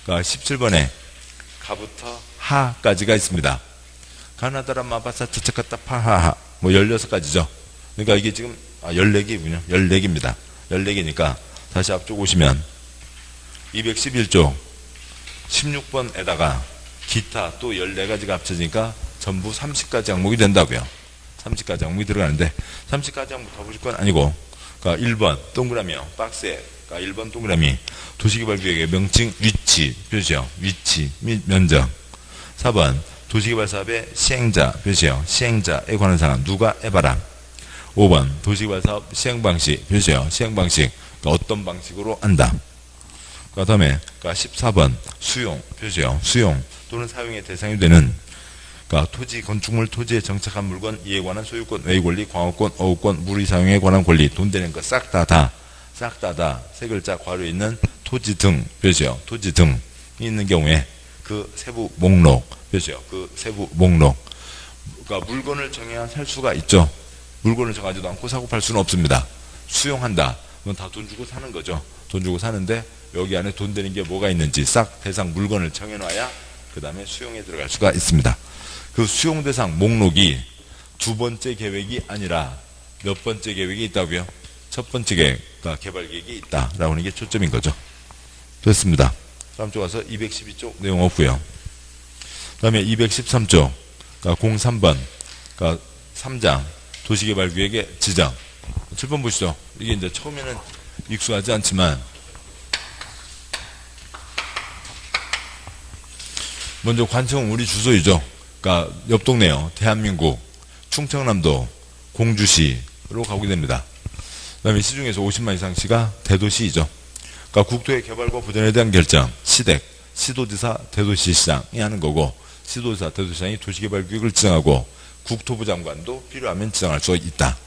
그러니까 17번에 가부터 하까지가 있습니다. 가나다라 마바사 차차카타 파하하 뭐 16가지죠. 그러니까 이게 지금 14개군요. 14개입니다. 14개니까 다시 앞쪽 오시면 211쪽 16번에다가 기타 또 14가지가 합쳐지니까 전부 30가지 항목이 된다고요. 30가지 항목이 들어가는데 30가지 항목 다 보실 건 아니고 그러니까 1번 동그라미요. 박스에 그러니까 1번 동그라미 도시개발구역의 명칭 위치 표시요. 위치 및 면적 4번 도시개발사업의 시행자 표시요. 시행자에 관한 사항 누가 해봐라. 5번 도시개발사업 시행방식 표시요. 시행방식 그러니까 어떤 방식으로 한다. 그 다음에 14번 수용 표시요. 수용 또는 사용의 대상이 되는 그러니까 토지 건축물 토지에 정착한 물건 이에 관한 소유권 외유권리 광업권 어우권 무리 사용에 관한 권리 돈 되는 거 싹 다 세 글자 괄호에 있는 토지 등 표시요. 토지 등이 있는 경우에 그 세부 목록 표시요. 그 세부 목록 그러니까 물건을 정해야 살 수가 있죠. 물건을 정하지도 않고 사고 팔 수는 없습니다. 수용한다. 그건 다 돈 주고 사는 거죠. 돈 주고 사는데 여기 안에 돈 되는 게 뭐가 있는지 싹 대상 물건을 정해놔야 그 다음에 수용에 들어갈 수가 있습니다. 그 수용 대상 목록이 두 번째 계획이 아니라 몇 번째 계획이 있다고요? 첫 번째 계획, 그러니까 개발 계획이 있다라고 하는 게 초점인 거죠. 됐습니다. 다음 쪽 와서 212쪽 내용 없고요. 그 다음에 213쪽, 그러니까 03번, 그러니까 3장 도시개발구역의 지정. 7번 보시죠. 이게 이제 처음에는 익숙하지 않지만 먼저 관청은 우리 주소이죠. 그러니까 옆 동네요. 대한민국 충청남도 공주시로 가게 됩니다. 그 다음에 시중에서 50만 이상 시가 대도시이죠. 그러니까 국토의 개발과 보전에 대한 결정, 시댁, 시도지사, 대도시시장이 하는 거고, 시도지사, 대도시장이 도시개발구역을 지정하고 국토부 장관도 필요하면 지정할 수 있다.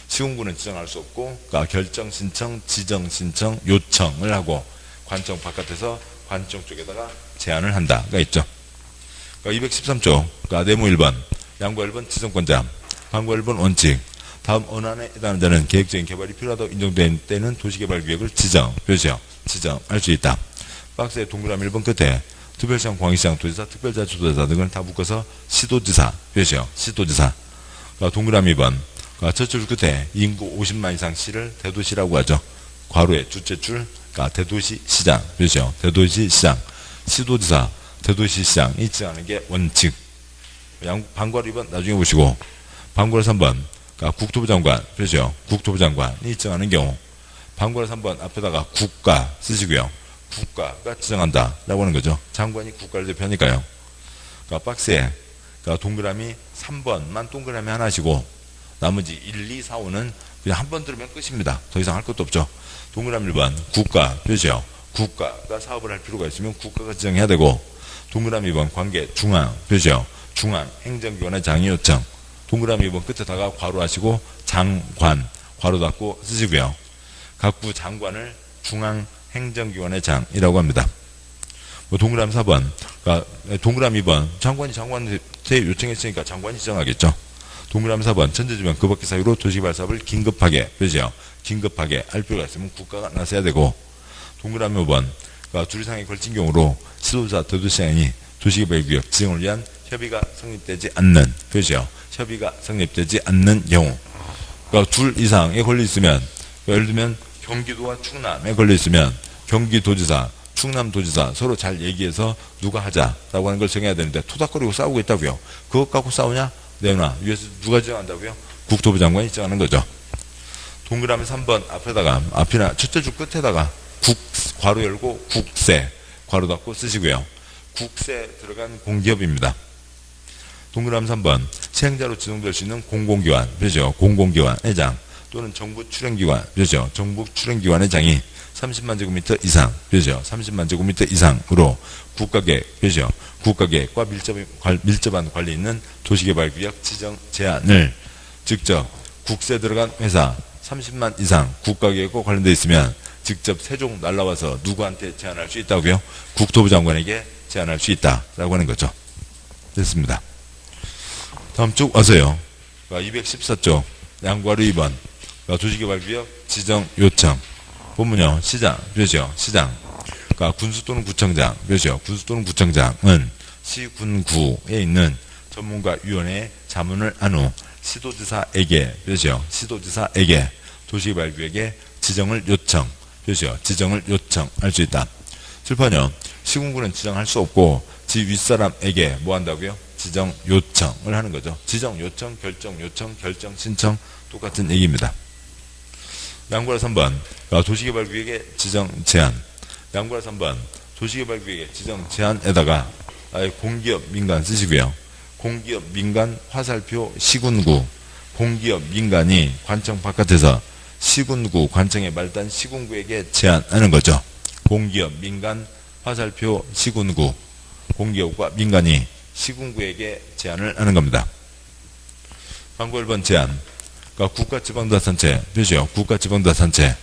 시군구는 지정할 수 없고, 그러니까 결정 신청, 지정 신청, 요청을 하고 관청 바깥에서 관청 쪽에다가 제안을 한다가 있죠. 그러니까 213조, 그러니까 내무 1번, 양과 1번 지정권자, 방과 1번 원칙. 다음 언안에 해당하는 자는 계획적인 개발이 필요하다고 인정된 때는 도시개발구역을 지정, 표시요, 지정할 수 있다. 박스의 동그라미 1번 끝에 특별시장, 광역시장, 도지사, 특별자치도지사 등을 다 묶어서 시도지사, 표시요, 시도지사. 그러니까 동그라미 2번, 그러니까 첫 줄 끝에 인구 50만 이상 시를 대도시라고 하죠. 괄호에 둘째 줄, 그러니까 대도시시장, 표시요, 대도시시장, 시도지사, 대도시시장이 지정하는 게 원칙. 방과로 2번 나중에 보시고, 방과로 3번, 그러니까 국토부 장관, 표시요, 국토부 장관이 지정하는 경우, 방과로 3번 앞에다가 국가 쓰시고요. 국가가 지정한다 라고 하는 거죠. 장관이 국가를 대표하니까요. 그러니까 박스에, 그러니까 동그라미 3번만 동그라미 하나시고, 나머지 1, 2, 4, 5는 그냥 한 번 들으면 끝입니다. 더 이상 할 것도 없죠. 동그라미 1번, 국가, 표시요. 국가가 사업을 할 필요가 있으면 국가가 지정해야 되고, 동그라미 2번, 관계, 중앙, 표시요. 중앙, 행정기관의 장이 요청. 동그라미 2번 끝에다가 괄호 하시고, 장관, 괄호 닫고 쓰시고요. 각부 장관을 중앙 행정기관의 장이라고 합니다. 뭐 동그라미 4번, 그러니까 동그라미 2번, 장관이 장관한테 요청했으니까 장관이 지정하겠죠. 동그라미 4번, 천재지변 그 밖의 사유로 도시개발 사업을 긴급하게, 표시요, 긴급하게 할 필요가 있으면 국가가 나서야 되고, 동그라미 5번, 그러니까 둘 이상에 걸친 경우로 시도지사, 대도시장이 도시개발구역 지정을 위한 협의가 성립되지 않는, 표시요, 협의가 성립되지 않는 경우, 그러니까 둘 이상에 걸려 있으면, 그러니까 예를 들면 경기도와 충남에 걸려 있으면 경기도지사, 충남도지사 서로 잘 얘기해서 누가 하자라고 하는 걸 정해야 되는데 토닥거리고 싸우고 있다고요. 그것 갖고 싸우냐? 내놔. 위에서 누가 지정한다고요? 국토부 장관이 지정하는 거죠. 동그라미 3번 앞에다가, 앞이나 첫째 줄 끝에다가 괄호 열고 국세, 괄호 닫고 쓰시고요. 국세 들어간 공기업입니다. 동그라미 3번, 시행자로 지정될 수 있는 공공기관, 그죠? 공공기관 회장 또는 정부 출연기관, 그죠? 정부 출연기관의 장이 30만 제곱미터 이상, 그죠? 30만 제곱미터 이상으로 국가계획, 그죠? 국가계획과 밀접한 관리 있는 도시개발구역 지정 제한을 직접 국세 들어간 회사 30만 이상 국가계획과 관련되어 있으면 직접 세종 날라와서 누구한테 제한할 수 있다고요? 국토부 장관에게 제한할 수 있다라고 하는 거죠. 됐습니다. 다음 쭉 와서요. 214조 양괄호 2번 도시개발구역 지정 요청. 본문요. 시장, 그죠? 시장. 그러니까 군수 또는 구청장, 그죠? 군수 또는 구청장은 시군구에 있는 전문가위원회에 자문을 한 후 시도지사에게, 그죠? 시도지사에게 도시개발구역의 지정을 요청, 그죠? 지정을 요청할 수 있다. 7번요. 시군구는 지정할 수 없고 지 윗사람에게 뭐 한다고요? 지정 요청을 하는 거죠. 지정 요청, 결정 요청, 결정 신청 똑같은 얘기입니다. 양괄호 3번 도시개발구역의 지정 제한. 양괄호 3번 도시개발구역의 지정 제한에다가 공기업 민간 쓰시고요. 공기업 민간 화살표 시군구, 공기업 민간이 관청 바깥에서 시군구 관청의 말단 시군구에게 제한하는 거죠. 공기업 민간 화살표 시군구, 공기업과 민간이 시군구에게 제한을 하는 겁니다. 광고 1번 제한. 그러니까 국가지방자치단체, 표시요. 국가지방자치단체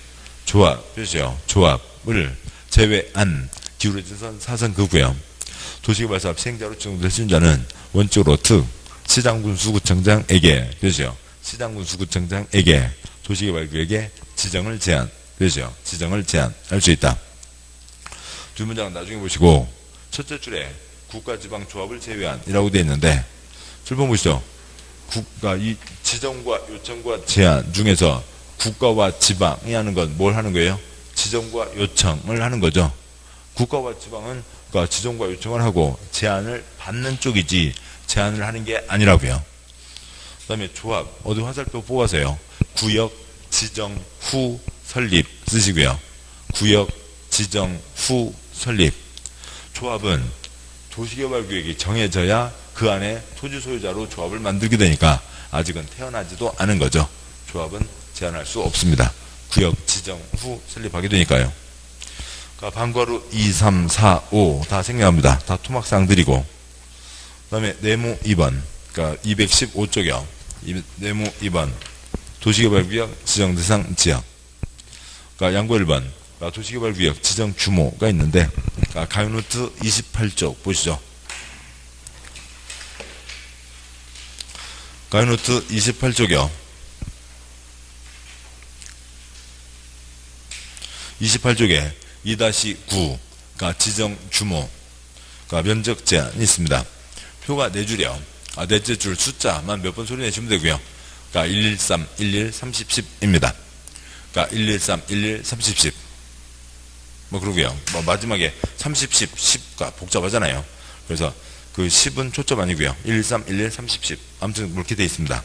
조합, 표시요. 조합을 제외한 기울어진 사선 그구요. 도시개발사업 시행자로 지정될 수 있는 자는 원칙으로 특 시장군수구청장에게, 표시요. 시장군수구청장에게 도시개발구역의 지정을 제한, 표시요. 지정을 제한할 수 있다. 두 문장은 나중에 보시고 첫째 줄에 국가지방조합을 제외한 이라고 되어 있는데 7번 보시죠. 국가 이 지정과 요청과 제한 중에서 국가와 지방이 하는 건 뭘 하는 거예요? 지정과 요청을 하는 거죠. 국가와 지방은 그러니까 지정과 요청을 하고 제한을 받는 쪽이지 제한을 하는 게 아니라고요. 그 다음에 조합 어디 화살표 뽑아서요. 구역 지정 후 설립 쓰시고요. 구역 지정 후 설립. 조합은 도시개발구역이 정해져야 그 안에 토지 소유자로 조합을 만들게 되니까 아직은 태어나지도 않은 거죠. 조합은 제한할 수 없습니다. 구역 지정 후 설립하게 되니까요. 그러니까 방과후 2, 3, 4, 5 다 생략합니다. 다 토막사항들이고, 그 다음에 네모 2번, 그러니까 215쪽이요. 네모 2번, 도시개발구역 지정대상 지역. 그러니까 양보 1번, 그러니까 도시개발구역 지정 규모가 있는데, 그러니까 가요노트 28쪽 보시죠. 가요노트 28쪽이요. 28쪽에 2-9, 그러니까 지정 규모, 그러니까 면적 제한이 있습니다. 표가 4줄이요. 넷째 줄 숫자만 몇 번 소리 내시면 되고요. 그러니까 113, 11, 30, 10입니다. 그러니까 113, 11, 30, 10. 뭐 그러고요. 뭐 마지막에 30, 10, 10가 복잡하잖아요. 그래서 그 10은 초점 아니고요. 113, 11, 30, 10. 아무튼 그렇게 되어 있습니다.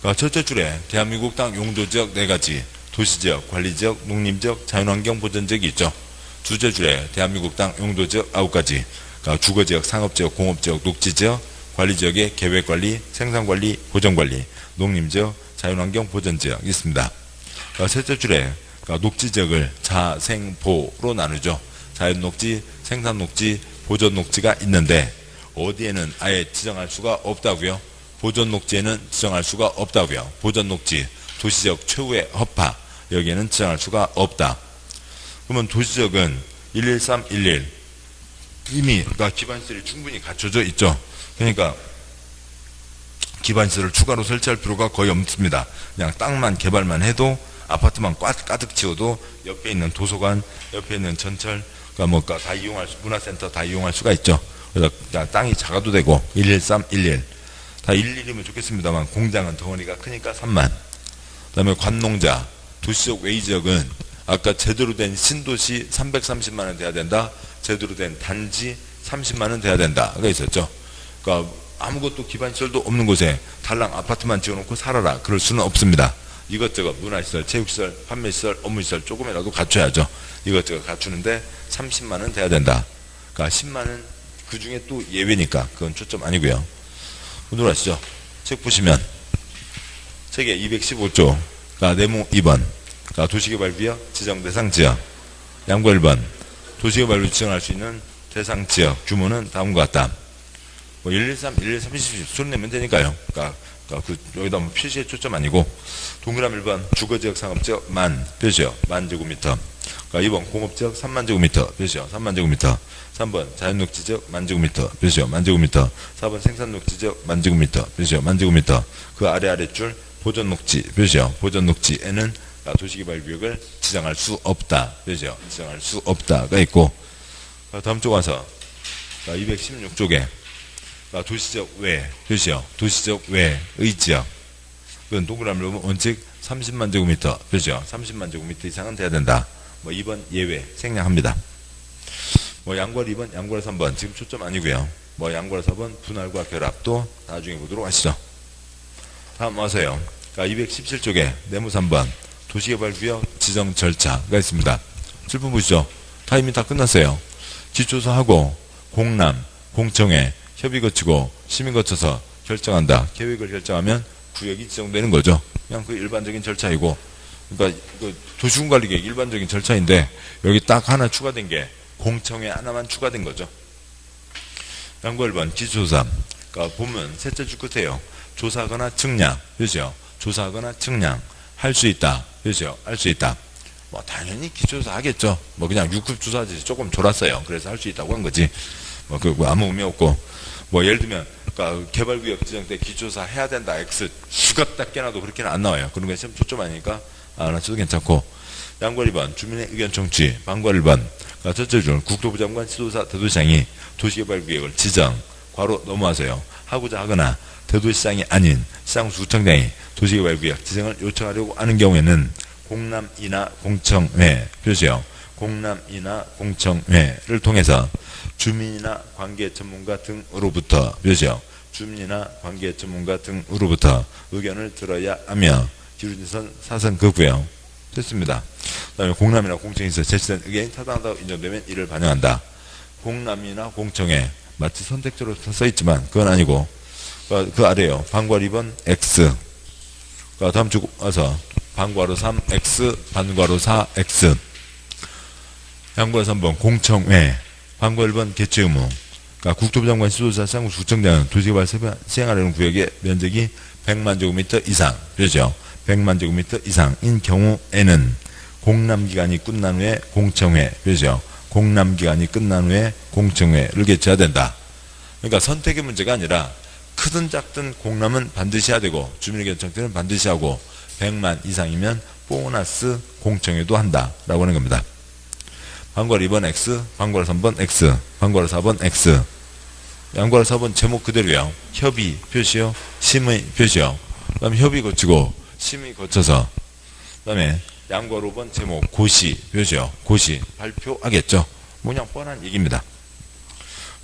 그러니까 첫째 줄에 대한민국 땅 용도지역 4가지, 도시지역, 관리지역, 농림지역, 자연환경 보전지역이 있죠. 둘째 줄에 대한민국 땅 용도지역 9가지, 그러니까 주거지역, 상업지역, 공업지역, 녹지지역, 관리지역의 계획관리, 생산관리, 보전관리, 농림지역, 자연환경 보전지역이 있습니다. 그러니까 셋째 줄에 그러니까 녹지지역을 자생보로 나누죠. 자연녹지, 생산녹지, 보전녹지가 있는데 어디에는 아예 지정할 수가 없다고요. 보전녹지에는 지정할 수가 없다고요. 보전녹지, 도시지역 최후의 허파, 여기에는 지정할 수가 없다. 그러면 도시지역은 11311 이미 그러니까 기반시설이 충분히 갖춰져 있죠. 그러니까 기반시설을 추가로 설치할 필요가 거의 없습니다. 그냥 땅만 개발만 해도 아파트만 가득 지어도 옆에 있는 도서관, 옆에 있는 전철, 그러니까 다 이용할 문화센터 다 이용할 수가 있죠. 그래서 땅이 작아도 되고 11311 다 11이면 좋겠습니다만 공장은 덩어리가 크니까 3만. 그다음에 관농자, 도시적 외지역은 아까 제대로 된 신도시 330만 원 돼야 된다. 제대로 된 단지 30만 원 돼야 된다가 있었죠. 그러니까 아무것도 기반시설도 없는 곳에 달랑 아파트만 지어놓고 살아라. 그럴 수는 없습니다. 이것저것 문화시설, 체육시설, 판매시설, 업무시설 조금이라도 갖춰야죠. 이것저것 갖추는데 30만 원 돼야 된다. 그러니까 10만 원 그 중에 또 예외니까 그건 초점 아니고요. 누구라시죠? 책 보시면 책의 215조, 그러니까 네모 2번, 그러니까 도시개발구역 지정대상 지역, 양보 1번, 도시개발로 지정할 수 있는 대상 지역 규모는 다음과 같다. 뭐 113, 11, 30, 손 내면 되니까요. 그러니까 여기다 뭐 표시에 초점 아니고 동그라미 1번 주거지역 상업지역 만 표시요. 만 제곱미터. 그러니까 2번 공업지역 3만 제곱미터 표시요. 3만 제곱미터. 3번 자연녹지지역 만 제곱미터 표시요. 만 제곱미터. 4번 생산녹지지역 만 제곱미터 표시요. 만 제곱미터. 그 아래줄 보전녹지 표시요. 보전녹지에는 도시개발구역을 지정할 수 없다 표시요. 지정할 수 없다가 있고, 다음 쪽 와서 216쪽에 도시지역 외 표시요. 도시지역 외의 지역. 그건 동그라미로 보면 원칙 30만 제곱미터 표시요. 30만 제곱미터 이상은 돼야 된다. 뭐 2번 예외 생략합니다. 뭐 양괄 2번, 양괄 3번 지금 초점 아니고요. 뭐 양괄 4번 분할과 결합도 나중에 보도록 하시죠. 다음 와서요. 217쪽에 네모 3번 도시개발구역 지정 절차가 있습니다. 7분 보시죠. 다 이미 다 끝났어요. 기초조사하고 공람, 공청회 협의 거치고 심의 거쳐서 결정한다. 계획을 결정하면 구역이 지정되는 거죠. 그냥 그 일반적인 절차이고, 그러니까 그 도시군관리계획 일반적인 절차인데 여기 딱 하나 추가된 게 공청회 하나만 추가된 거죠. 양보 1번 기초조사. 그러니까 보면 셋째 줄 끝에요. 조사하거나 측량 표시요. 조사하거나 측량 할 수 있다 표시요. 할 수 있다. 뭐 당연히 기초조사 하겠죠. 뭐 그냥 6급 조사지 조금 졸았어요. 그래서 할 수 있다고 한 거지. 뭐 그 아무 의미 없고, 뭐 예를 들면 그러니까 개발구역 지정 때 기초조사 해야 된다 X 수갑 닦게나도 그렇게는 안 나와요. 그런 게 시험 초점 아니니까 안 하셔도 괜찮고. 양괄 2번 주민의 의견 청취. 방괄 1번 그러니까 첫째 줄 국토부 장관 지도사 대도시장이 도시개발구역을 지정 괄호 넘어와서요. 하고자 하거나 대도시장이 아닌 시장수구청장이 도시개발구역 지정을 요청하려고 하는 경우에는 공람이나 공청회 표시요. 공람이나 공청회를 통해서 주민이나 관계 전문가 등으로부터 표시요. 주민이나 관계 전문가 등으로부터 의견을 들어야 하며 기준선 사선 그고요. 됐습니다. 그 다음에 공람이나 공청회에서 제시된 의견이 타당하다고 인정되면 이를 반영한다. 공람이나 공청회 마치 선택적으로 써 있지만 그건 아니고 그 아래요. 방괄 2번 x. 다음 주 와서 방괄호 3 x 반괄호 4 x. 양괄호 3번 공청회. 방괄 1번 개최 의무. 국토부 장관 시도지사 쌍구 구청장은 도시개발 시행하려는 구역의 면적이 100만 제곱미터 이상. 그렇죠. 100만 제곱미터 이상인 경우에는 공람기간이 끝난 후에 공청회. 그렇죠. 공람기간이 끝난 후에 공청회를 개최해야 된다. 그러니까 선택의 문제가 아니라 크든 작든 공람은 반드시 해야 되고 주민의견 청취는 반드시 하고 100만 이상이면 보너스 공청회도 한다라고 하는 겁니다. 방괄 2번 X, 방괄 3번 X, 방괄 4번 X. 양괄 4번 제목 그대로요. 협의 표시요. 심의 표시요. 그 다음에 협의 거치고 심의 거쳐서 그 다음에 양괄 5번 제목 고시 표시요. 고시 발표하겠죠. 그냥 뻔한 얘기입니다.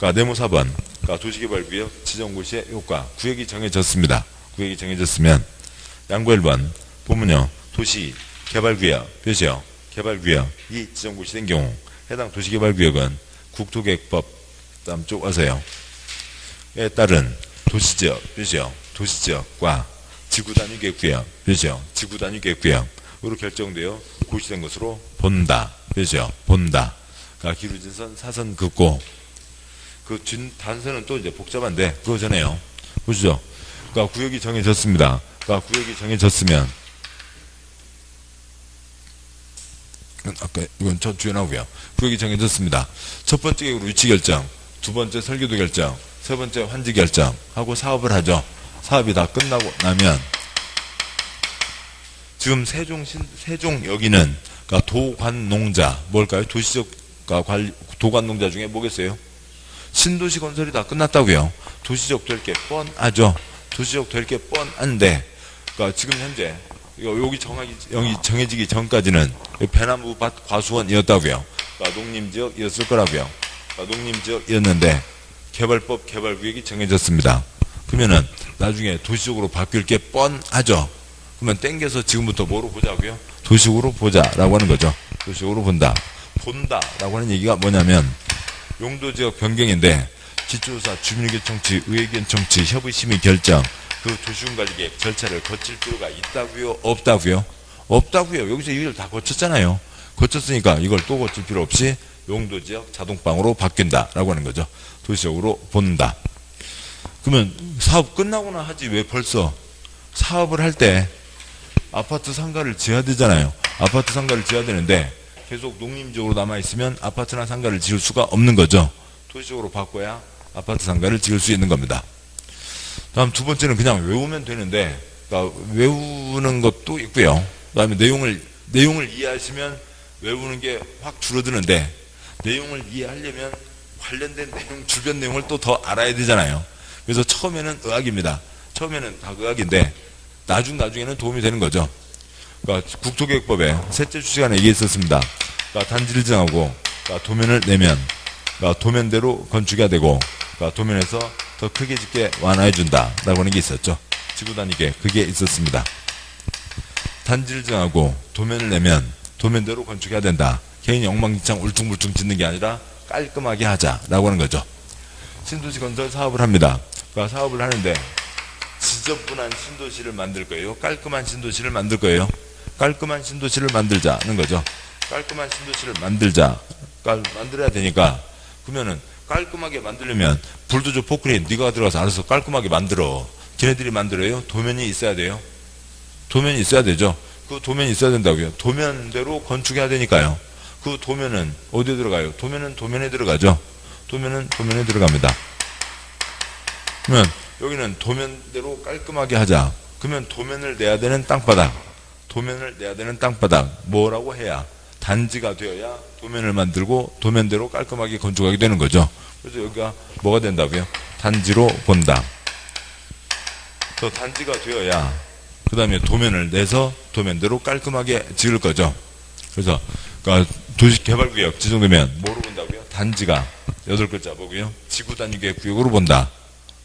네모 4번 도시개발구역 지정고시의 효과. 구역이 정해졌습니다. 구역이 정해졌으면 양괄 1번 보면요. 도시개발구역 표시요. 개발구역이 지정고시된 경우 해당 도시개발구역은 국토계획법 다음 쪽 와서요. 에 따른 도시지역 표시요. 도시지역과 지구단위계획구역 표시요. 지구단위계획구역으로 결정되어 고시된 것으로 본다 표시요. 본다. 기루진선 사선 긋고 그 단서는 또 이제 복잡한데 그거 전에요. 보시죠. 구역이 정해졌습니다. 구역이 정해졌으면 아까 이건 저 뒤에 나오고요. 구역이 정해졌습니다. 첫 번째 계획으로 위치 결정, 두 번째 설계도 결정, 세 번째 환지 결정 하고 사업을 하죠. 사업이 다 끝나고 나면 지금 세종 여기는 도관농자 뭘까요? 도시적 도관농자 중에 뭐겠어요? 신도시 건설이 다 끝났다고요. 도시적 될 게 뻔하죠. 도시적 될 게 뻔한데 지금 현재 여기 정해지기 전까지는 배나무밭 과수원이었다고요. 농림지역이었을 거라고요. 농림지역이었는데 개발법 개발구역이 정해졌습니다. 그러면은 나중에 도시적으로 바뀔 게 뻔하죠. 그러면 땡겨서 지금부터 뭐로 보자고요? 도시적으로 보자라고 하는 거죠. 도시적으로 본다라고 하는 얘기가 뭐냐면 용도지역 변경인데 기초조사, 주민의견 청취, 의회견 청취, 협의심의 결정 그 도시군관리계획 절차를 거칠 필요가 있다고요? 없다고요? 없다고요. 여기서 이걸 다 거쳤잖아요. 거쳤으니까 이걸 또 거칠 필요 없이 용도지역 자동방으로 바뀐다라고 하는 거죠. 도시적으로 본다. 그러면 사업 끝나고나 하지 왜 벌써 사업을 할 때 아파트 상가를 지어야 되잖아요. 아파트 상가를 지어야 되는데 계속 농림지역으로 남아있으면 아파트나 상가를 지을 수가 없는 거죠. 도시적으로 바꿔야 아파트 상가를 지을 수 있는 겁니다. 다음 두 번째는 그냥 외우면 되는데 외우는 것도 있고요. 그 다음에 내용을 이해하시면 외우는 게 확 줄어드는데 내용을 이해하려면 관련된 내용, 주변 내용을 또 더 알아야 되잖아요. 그래서 처음에는 의학입니다. 처음에는 다 의학인데 나중에는 도움이 되는 거죠. 국토계획법에 셋째 주시간에 얘기했었습니다. 단지를 정하고 도면을 내면 도면대로 건축해야 되고 도면에서 더 크게 짓게 완화해준다 라고 하는 게 있었죠. 지구단위계획 그게 있었습니다. 단지를 정하고 도면을 내면 도면대로 건축해야 된다. 개인이 엉망진창 울퉁불퉁 짓는 게 아니라 깔끔하게 하자라고 하는 거죠. 신도시 건설 사업을 합니다. 사업을 하는데 지저분한 신도시를 만들 거예요. 깔끔한 신도시를 만들 거예요. 깔끔한 신도시를 만들자는 거죠. 깔끔한 신도시를 만들어야 되니까 그러면은 깔끔하게 만들려면 불도저 포크레인 네가 들어가서 알아서 깔끔하게 만들어. 걔네들이 만들어요. 도면이 있어야 돼요. 도면이 있어야 되죠. 그 도면이 있어야 된다고요. 도면대로 건축해야 되니까요. 그 도면은 어디에 들어가요? 도면은 도면에 들어가죠. 도면은 도면에 들어갑니다. 그러면 여기는 도면대로 깔끔하게 하자. 그러면 도면을 내야 되는 땅바닥. 도면을 내야 되는 땅바닥. 뭐라고 해야? 단지가 되어야 도면을 만들고 도면대로 깔끔하게 건축하게 되는 거죠. 그래서 여기가 뭐가 된다고요? 단지로 본다. 또 단지가 되어야 그 다음에 도면을 내서 도면대로 깔끔하게 지을 거죠. 그래서 도시개발구역 지정되면 뭐로 본다고요? 단지가 8글자 보고요. 지구단위계획구역으로 본다.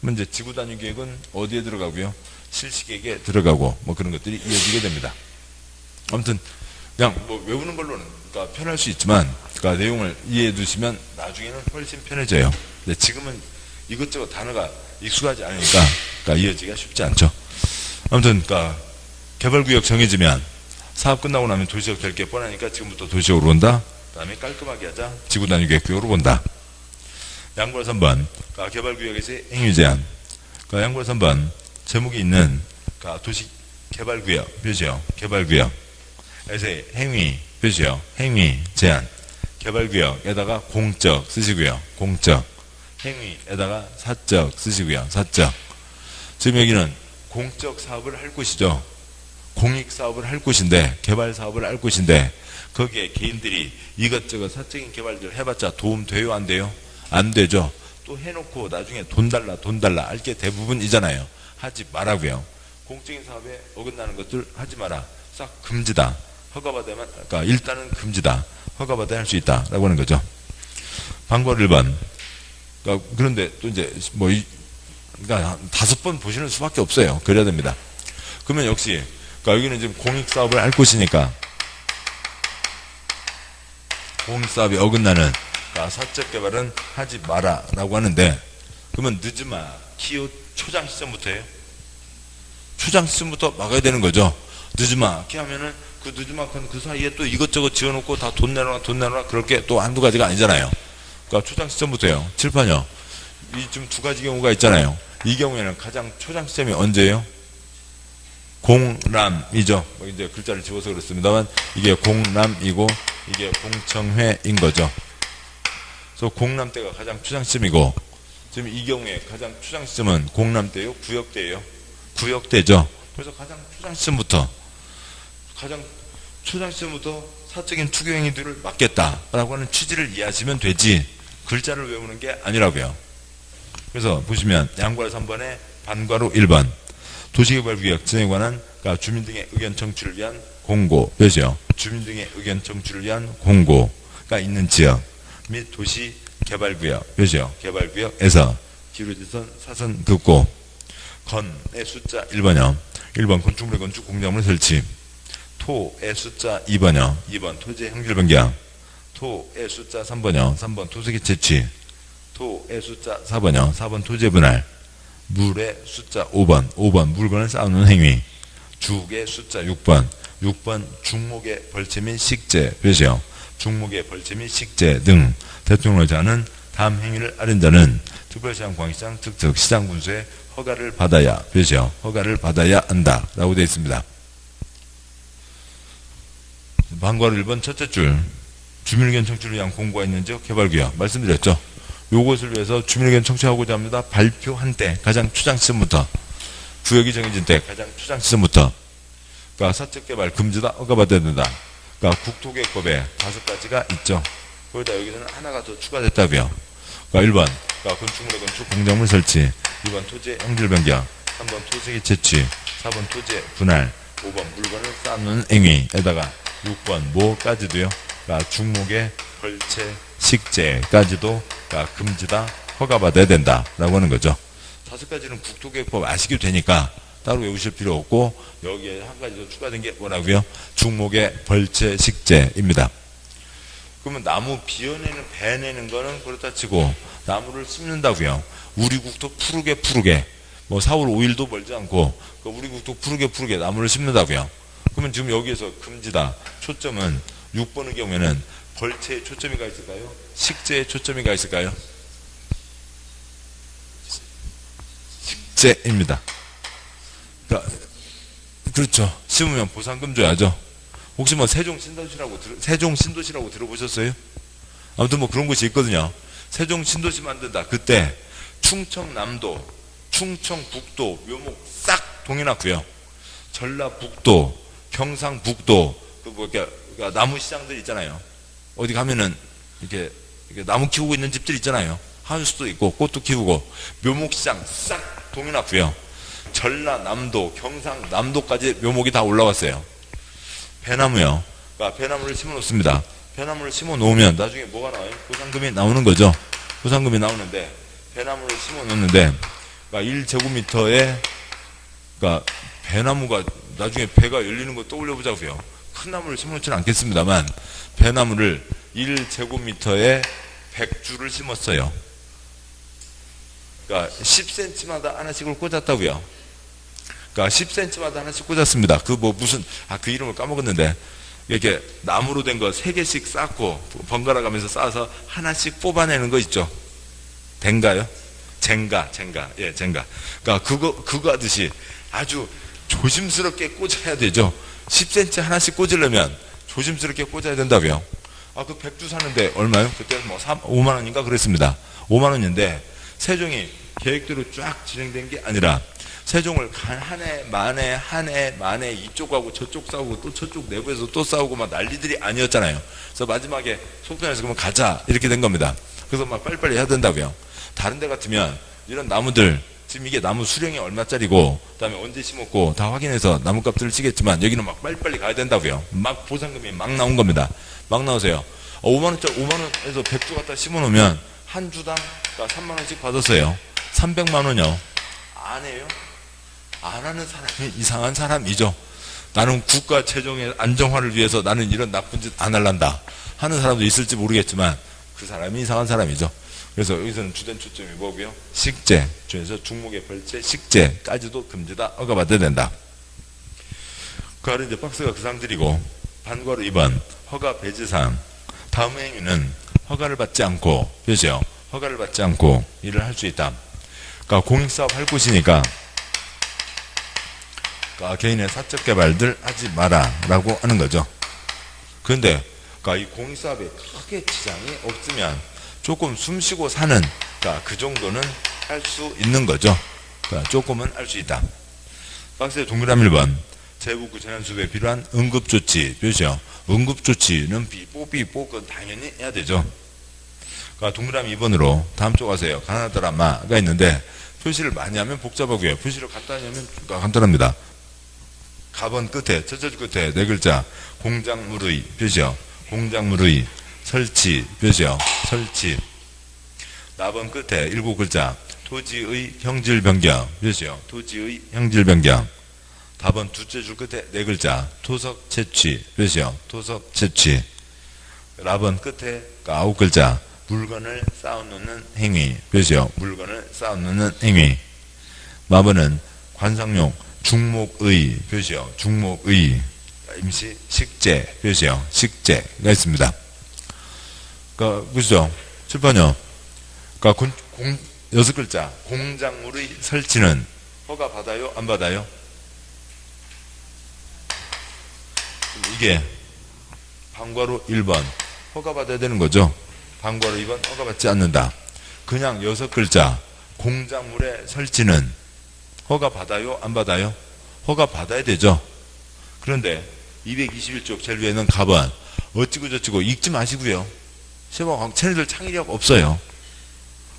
그러면 이제 지구단위계획은 어디에 들어가고요? 실시계획에 들어가고 뭐 그런 것들이 이어지게 됩니다. 아무튼 그냥 뭐 외우는 걸로는 편할 수 있지만 내용을 이해해 두시면 나중에는 훨씬 편해져요. 근데 지금은 이것저것 단어가 익숙하지 않으니까 그러니까 이어지기가 쉽지 않죠. 아무튼 그러니까 개발구역 정해지면 사업 끝나고 나면 도시적 될 게 뻔하니까 지금부터 도시적으로 본다. 그 다음에 깔끔하게 하자. 지구단위 계획구역으로 본다. 양보할 3번 그러니까 개발구역에서의 행위 제한. 그러니까 양보할 3번 제목이 있는 그러니까 도시 개발구역 표시요. 개발구역에서의 행위 표시요. 행위 제한. 개발구역에다가 공적 쓰시고요. 공적. 행위에다가 사적 쓰시고요. 사적. 지금 여기는 공적 사업을 할 곳이죠. 공익 사업을 할 곳인데, 개발 사업을 할 곳인데, 거기에 개인들이 이것저것 사적인 개발들 해봤자 도움 돼요? 안 돼요? 안 되죠. 또 해놓고 나중에 돈 달라 할 게 대부분이잖아요. 하지 말라고요. 공적인 사업에 어긋나는 것들 하지 마라. 싹 금지다. 허가받아야만, 그러니까 일단은 금지다. 허가받아야 할 수 있다. 라고 하는 거죠. 방법 1번. 그러니까 그런데 또 이제 뭐, 그러니까 한 5번 보시는 수밖에 없어요. 그래야 됩니다. 그러면 역시, 그러니까 여기는 지금 공익 사업을 할 곳이니까, 공익 사업이 어긋나는, 그러니까 사적 개발은 하지 마라. 라고 하는데, 그러면 늦으마, 키우 초장 시점부터예요. 초장 시점부터 막아야 되는 거죠. 늦으마, 키 하면은 그 늦으마큰 그 사이에 또 이것저것 지어놓고 다 돈 내놔라 그럴 게 또 한두 가지가 아니잖아요. 그러니까 초장 시점부터요. 칠판이요. 이 좀 두 가지 경우가 있잖아요. 이 경우에는 가장 초장 시점이 언제예요? 공람이죠. 뭐 이제 글자를 집어서 그렇습니다만 이게 공람이고 이게 공청회인 거죠. 그래서 공람 때가 가장 초장 시점이고 지금 이 경우에 가장 초장 시점은 공람 때요, 구역 때예요. 구역 때죠. 그래서 가장 초장 시점부터 사적인 투기 행위들을 막겠다라고 하는 취지를 이해하시면 되지 글자를 외우는 게 아니라고요. 그래서 보시면 양괄 3번에 반괄호 1번 도시개발구역 지정에 관한 그러니까 주민 등의 의견 청취를 위한 공고 표시요. 주민 등의 의견 청취를 위한 공고가 있는 지역 및 도시개발구역 표시요. 개발구역에서 기울어진 사선 긋고 건의 숫자 1번요. 1번 건축물의 건축 공작물 설치 토의 숫자 2번요. 2번 토지의 형질 변경 토의 숫자 3번요. 3번 토색의 채취 토의 숫자 4번요. 4번 토지의 분할 물의 숫자 5번 5번 물건을 쌓아놓는 행위 죽의 숫자 6번 6번 중목의 벌채 및 식재 표시요. 중목의 벌채 및 식재 등 대통령을 자는 다음 행위를 아는 자는 특별시장 광시장 특특 시장 군수의 허가를 받아야 표시요. 허가를 받아야 한다 라고 되어 있습니다. 반괄호 1번 첫째 줄 주민의견 청취를 위한 공고가 있는 지역 개발구역 말씀드렸죠. 요것을 위해서 주민의견 청취하고자 합니다. 발표한 때 가장 초장 시점부터 구역이 정해진 때 가장 초장 시점부터 그러니까 사적개발 금지다 허가받아야 된다. 그러니까 국토계획법에 5가지가 있죠. 거기다 여기서는 하나가 더 추가됐다고요. 그러니까 1번 그러니까 건축물의 건축 공작물 설치 2번 토지의 형질 변경 3번 토색의 채취 4번 토지의 분할 5번 물건을 쌓는 행위에다가 6번 뭐까지도요. 그러니까 중목의 벌채 식재까지도 그러니까 금지다 허가받아야 된다 라고 하는 거죠. 5가지는 국토계획법 아시게 되니까 따로 외우실 필요 없고 여기에 한 가지 더 추가된 게 뭐라고요? 중목의 벌채 식재입니다. 그러면 나무 비워내는 베내는 거는 그렇다 치고 나무를 심는다고요. 우리 국토 푸르게 뭐 4월 5일도 멀지 않고 그 우리 국토 푸르게 나무를 심는다고요. 그러면 지금 여기에서 금지다 초점은 6번의 경우에는 벌채에 초점이 가 있을까요? 식재에 초점이 가 있을까요? 식재입니다. 그러니까 그렇죠. 심으면 보상금 줘야죠. 혹시 뭐 세종신도시라고 들어보셨어요? 아무튼 뭐 그런 곳이 있거든요. 세종신도시 만든다. 그때 충청남도, 충청북도 묘목 싹 동해놨고요. 전라북도, 경상북도 그러니까 나무 시장들 있잖아요. 어디 가면은 이렇게 나무 키우고 있는 집들 있잖아요. 하우스도 있고 꽃도 키우고 묘목시장 싹 동해놨고요. 전라남도, 경상남도까지 묘목이 다 올라왔어요. 배나무요. 그러니까 배나무를 심어 놓습니다. 배나무를 심어 놓으면 나중에 뭐가 나와요? 보상금이 나오는 거죠. 보상금이 나오는데 배나무를 심어 놓는데 그러니까 1제곱미터에 그러니까 배나무가 나중에 배가 열리는 거 떠올려 보자고요. 큰 나무를 심어 놓지는 그러니까 10cm마다 하나씩을 꽂았다고요. 그러니까 10cm마다 하나씩 꽂았습니다. 그 뭐 무슨 그 이름을 까먹었는데 이렇게 나무로 된 거 3개씩 쌓고 번갈아 가면서 쌓아서 하나씩 뽑아내는 거 있죠. 젠가요? 젠가. 예, 젠가. 그러니까 그거 하듯이 아주 조심스럽게 꽂아야 되죠. 10cm 하나씩 꽂으려면 조심스럽게 꽂아야 된다고요. 그 백두 사는데 얼마요? 그때 뭐 5만 원인가 그랬습니다. 5만 원인데 세종이 계획대로 쫙 진행된 게 아니라 세종을 한 해 만에 이쪽하고 저쪽 싸우고 또 저쪽 내부에서 또 싸우고 막 난리들이 아니었잖아요. 그래서 마지막에 속편해서 그러면 가자 이렇게 된 겁니다. 그래서 막 빨리빨리 해야 된다고요. 다른 데 같으면 이런 나무들 지금 이게 나무 수령이 얼마짜리고 그다음에 언제 심었고 다 확인해서 나무값들을 치겠지만 여기는 막 빨리빨리 가야 된다고요. 막 보상금이 막 나온 겁니다. 막 나오세요. 5만원에서 백두 갖다 심어놓으면 한 주당 3만원씩 받았어요. 300만 원이요. 안 해요? 안 하는 사람이 이상한 사람이죠. 나는 국가 재정의 안정화를 위해서 나는 이런 나쁜 짓 안 할란다 하는 사람도 있을지 모르겠지만 그 사람이 이상한 사람이죠. 그래서 여기서는 주된 초점이 뭐고요? 식재 중에서 중목의 벌채 식재까지도 금지다. 허가받아야 된다. 그 아래 이제 박스가 그 사항들이고 반괄호 2번 허가 배제사항. 다음 행위는 허가를 받지 않고 그죠? 허가를 받지 않고 일을 할 수 있다. 그러니까 공익사업 할 곳이니까 그러니까 개인의 사적 개발들 하지 마라 라고 하는 거죠. 그런데 그러니까 이 공익사업에 크게 지장이 없으면 조금 숨쉬고 사는 그러니까 그 정도는 할 수 있는 거죠. 그러니까 조금은 할 수 있다. 박스의 동그라미 1번 재복구 재난수급에 필요한 응급조치 표시요. 응급조치는 삐뽀 그건 당연히 해야 되죠. 그러니까 동그라미 2번으로 다음 쪽 가세요. 가나다라마가 있는데 표시를 많이 하면 복잡하고요. 표시를 간단히 하면 간단합니다. 가번 끝에 첫째 줄 끝에 4글자 공작물의 표시요. 공작물의 설치 표시요. 설치. 나번 끝에 7글자 토지의 형질 변경 표시요. 토지의 형질 변경. 답은 둘째 줄 끝에 4글자 토석 채취 표시요. 토석 채취. 라번 끝에 9글자 물건을 쌓아놓는 행위 표시요. 물건을 쌓아놓는 행위. 마번은 관상용 중목의 표시요. 중목의 임시 식재 표시요. 식재가 있습니다. 그러니까 그죠? 7번요. 그러니까 6글자 공작물의 설치는 허가 받아요? 안 받아요? 이게 반괄호 1번 허가 받아야 되는 거죠. 반괄호 2번 허가 받지 않는다. 그냥 6글자 공작물의 설치는 허가 받아요? 안 받아요? 허가 받아야 되죠. 그런데 221쪽 제일 위에는 가번 어찌고 저찌고 읽지 마시고요. 시험 쟤네들 창의력 없어요.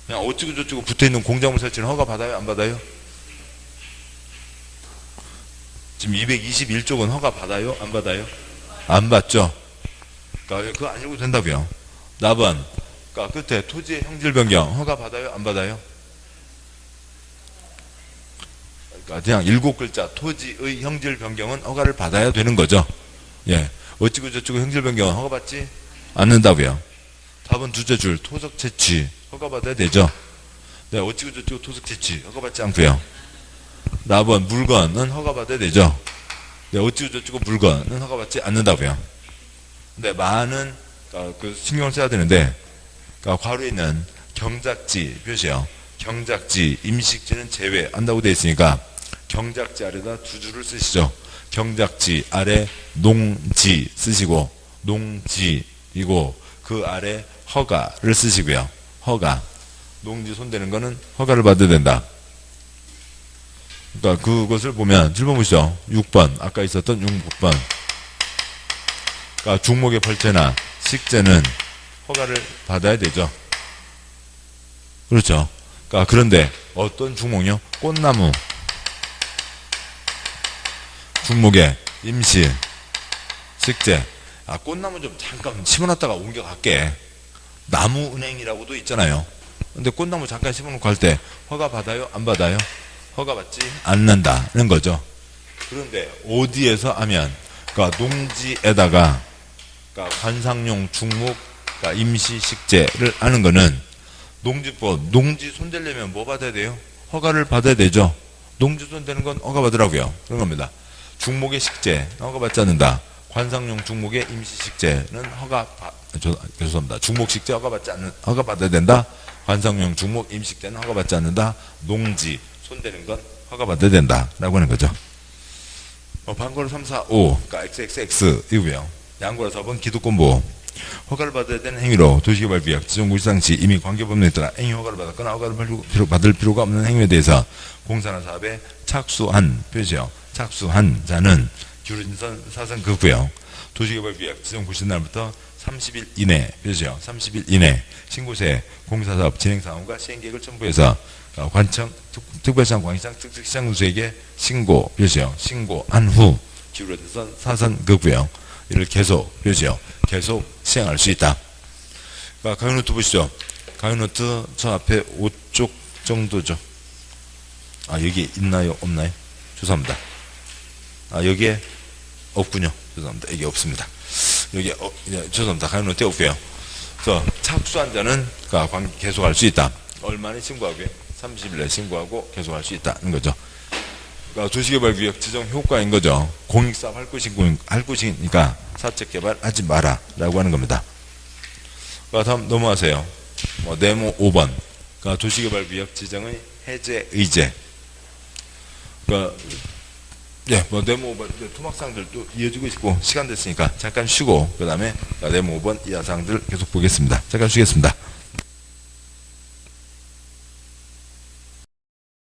그냥 어찌고 저찌고 붙어있는 공작물 설치는 허가 받아요? 안 받아요? 지금 221쪽은 허가 받아요? 안 받아요? 안 받죠. 그러니까 그거 안 읽어도 된다고요. 나번 그러니까 끝에 토지의 형질 변경 허가 받아요? 안 받아요? 그러니까 그냥 7글자 토지의 형질 변경은 허가를 받아야 되는 거죠. 예, 어찌고 저찌고 형질 변경은 허가받지 않는다고요. 답은 둘째 줄 토석 채취 허가받아야 되죠. 네, 어찌고 저찌고 토석 채취 허가받지 않고요. 답은 물건은 허가받아야 되죠. 네, 어찌고 저찌고 물건은 허가받지 않는다고요. 근데 많은 그 신경을 써야 되는데 그러니까 괄호에 있는 경작지 표시요. 경작지 임식지는 제외한다고 되어 있으니까 경작지 아래다 2줄을 쓰시죠. 경작지 아래 농지 쓰시고 농지이고 그 아래 허가를 쓰시고요. 허가. 농지 손대는 거는 허가를 받아야 된다. 그러니까 그것을 보면 7번 보시죠. 6번 아까 있었던 6번 그러니까 중목의 벌채나 식재는 허가를 받아야 되죠. 그렇죠. 그러니까 그런데 어떤 중목이요? 꽃나무 중목의 임시 식재. 꽃나무 좀 잠깐 심어놨다가 옮겨갈게. 나무은행이라고도 있잖아요. 근데 꽃나무 잠깐 심어놓고 할 때 허가 받아요? 안 받아요? 허가 받지 않는다는 거죠. 그런데 어디에서 하면 그러니까 농지에다가 그러니까 관상용 중목 그러니까 임시 식재를 하는 거는 농지법, 농지 손대려면 뭐 받아야 돼요? 허가를 받아야 되죠. 농지 손대는 건 허가 받으라고요. 그런 겁니다. 중목의 식재, 허가받지 않는다. 관상용 중목의 임시식재는 죄송합니다. 중목식재 허가받아야 된다. 관상용 중목 임시식재는 허가받지 않는다. 농지 손대는 건 허가받아야 된다. 라고 하는 거죠. 방고로 3, 4, 5, 그러니까 XXX 이고요. 양고로 4번 기득권보호. 허가를 받아야 되는 행위로 도시개발구역 지정구 시상시 이미 관계법령에 따라 행위 허가를 받았거나 허가를 받을 필요가 없는 행위에 대해서 공사나 사업에 착수한 표시요. 착수한 자는 기울어진 사선 긋고요. 도시개발구역 지정구 시는 날부터 30일 이내 표시요. 30일 이내 신고세 공사사업 진행상황과 시행계획을 첨부해서 관청 특별시장 광시장 특특시장 누수에게 신고 표시요. 신고한 후 기울어진 사선 긋고요. 이를 계속 표시요. 계속 시행할 수 있다. 그러니까 강의노트 보시죠. 강의노트 저 앞에 5쪽 정도죠. 여기 있나요? 없나요? 죄송합니다. 여기에 없군요. 죄송합니다. 여기 없습니다. 여기 죄송합니다. 강의노트에 없고요. 그래서 착수한 자는 계속할 수 있다. 얼마나 신고하고요? 30일 내 신고하고 계속할 수 있다는 거죠. 그러니까 도시개발구역 지정 효과인 거죠. 공익사업 할 곳이니까 사책개발 하지 마라 라고 하는 겁니다. 그러니까 다음 넘어가세요. 네모 5번. 그러니까 도시개발구역 지정의 해제 의제. 그러니까 네모 5번 토막사항들도 이어지고 있고 시간 됐으니까 잠깐 쉬고 그 다음에 네모 5번 이하 사항들 계속 보겠습니다. 잠깐 쉬겠습니다.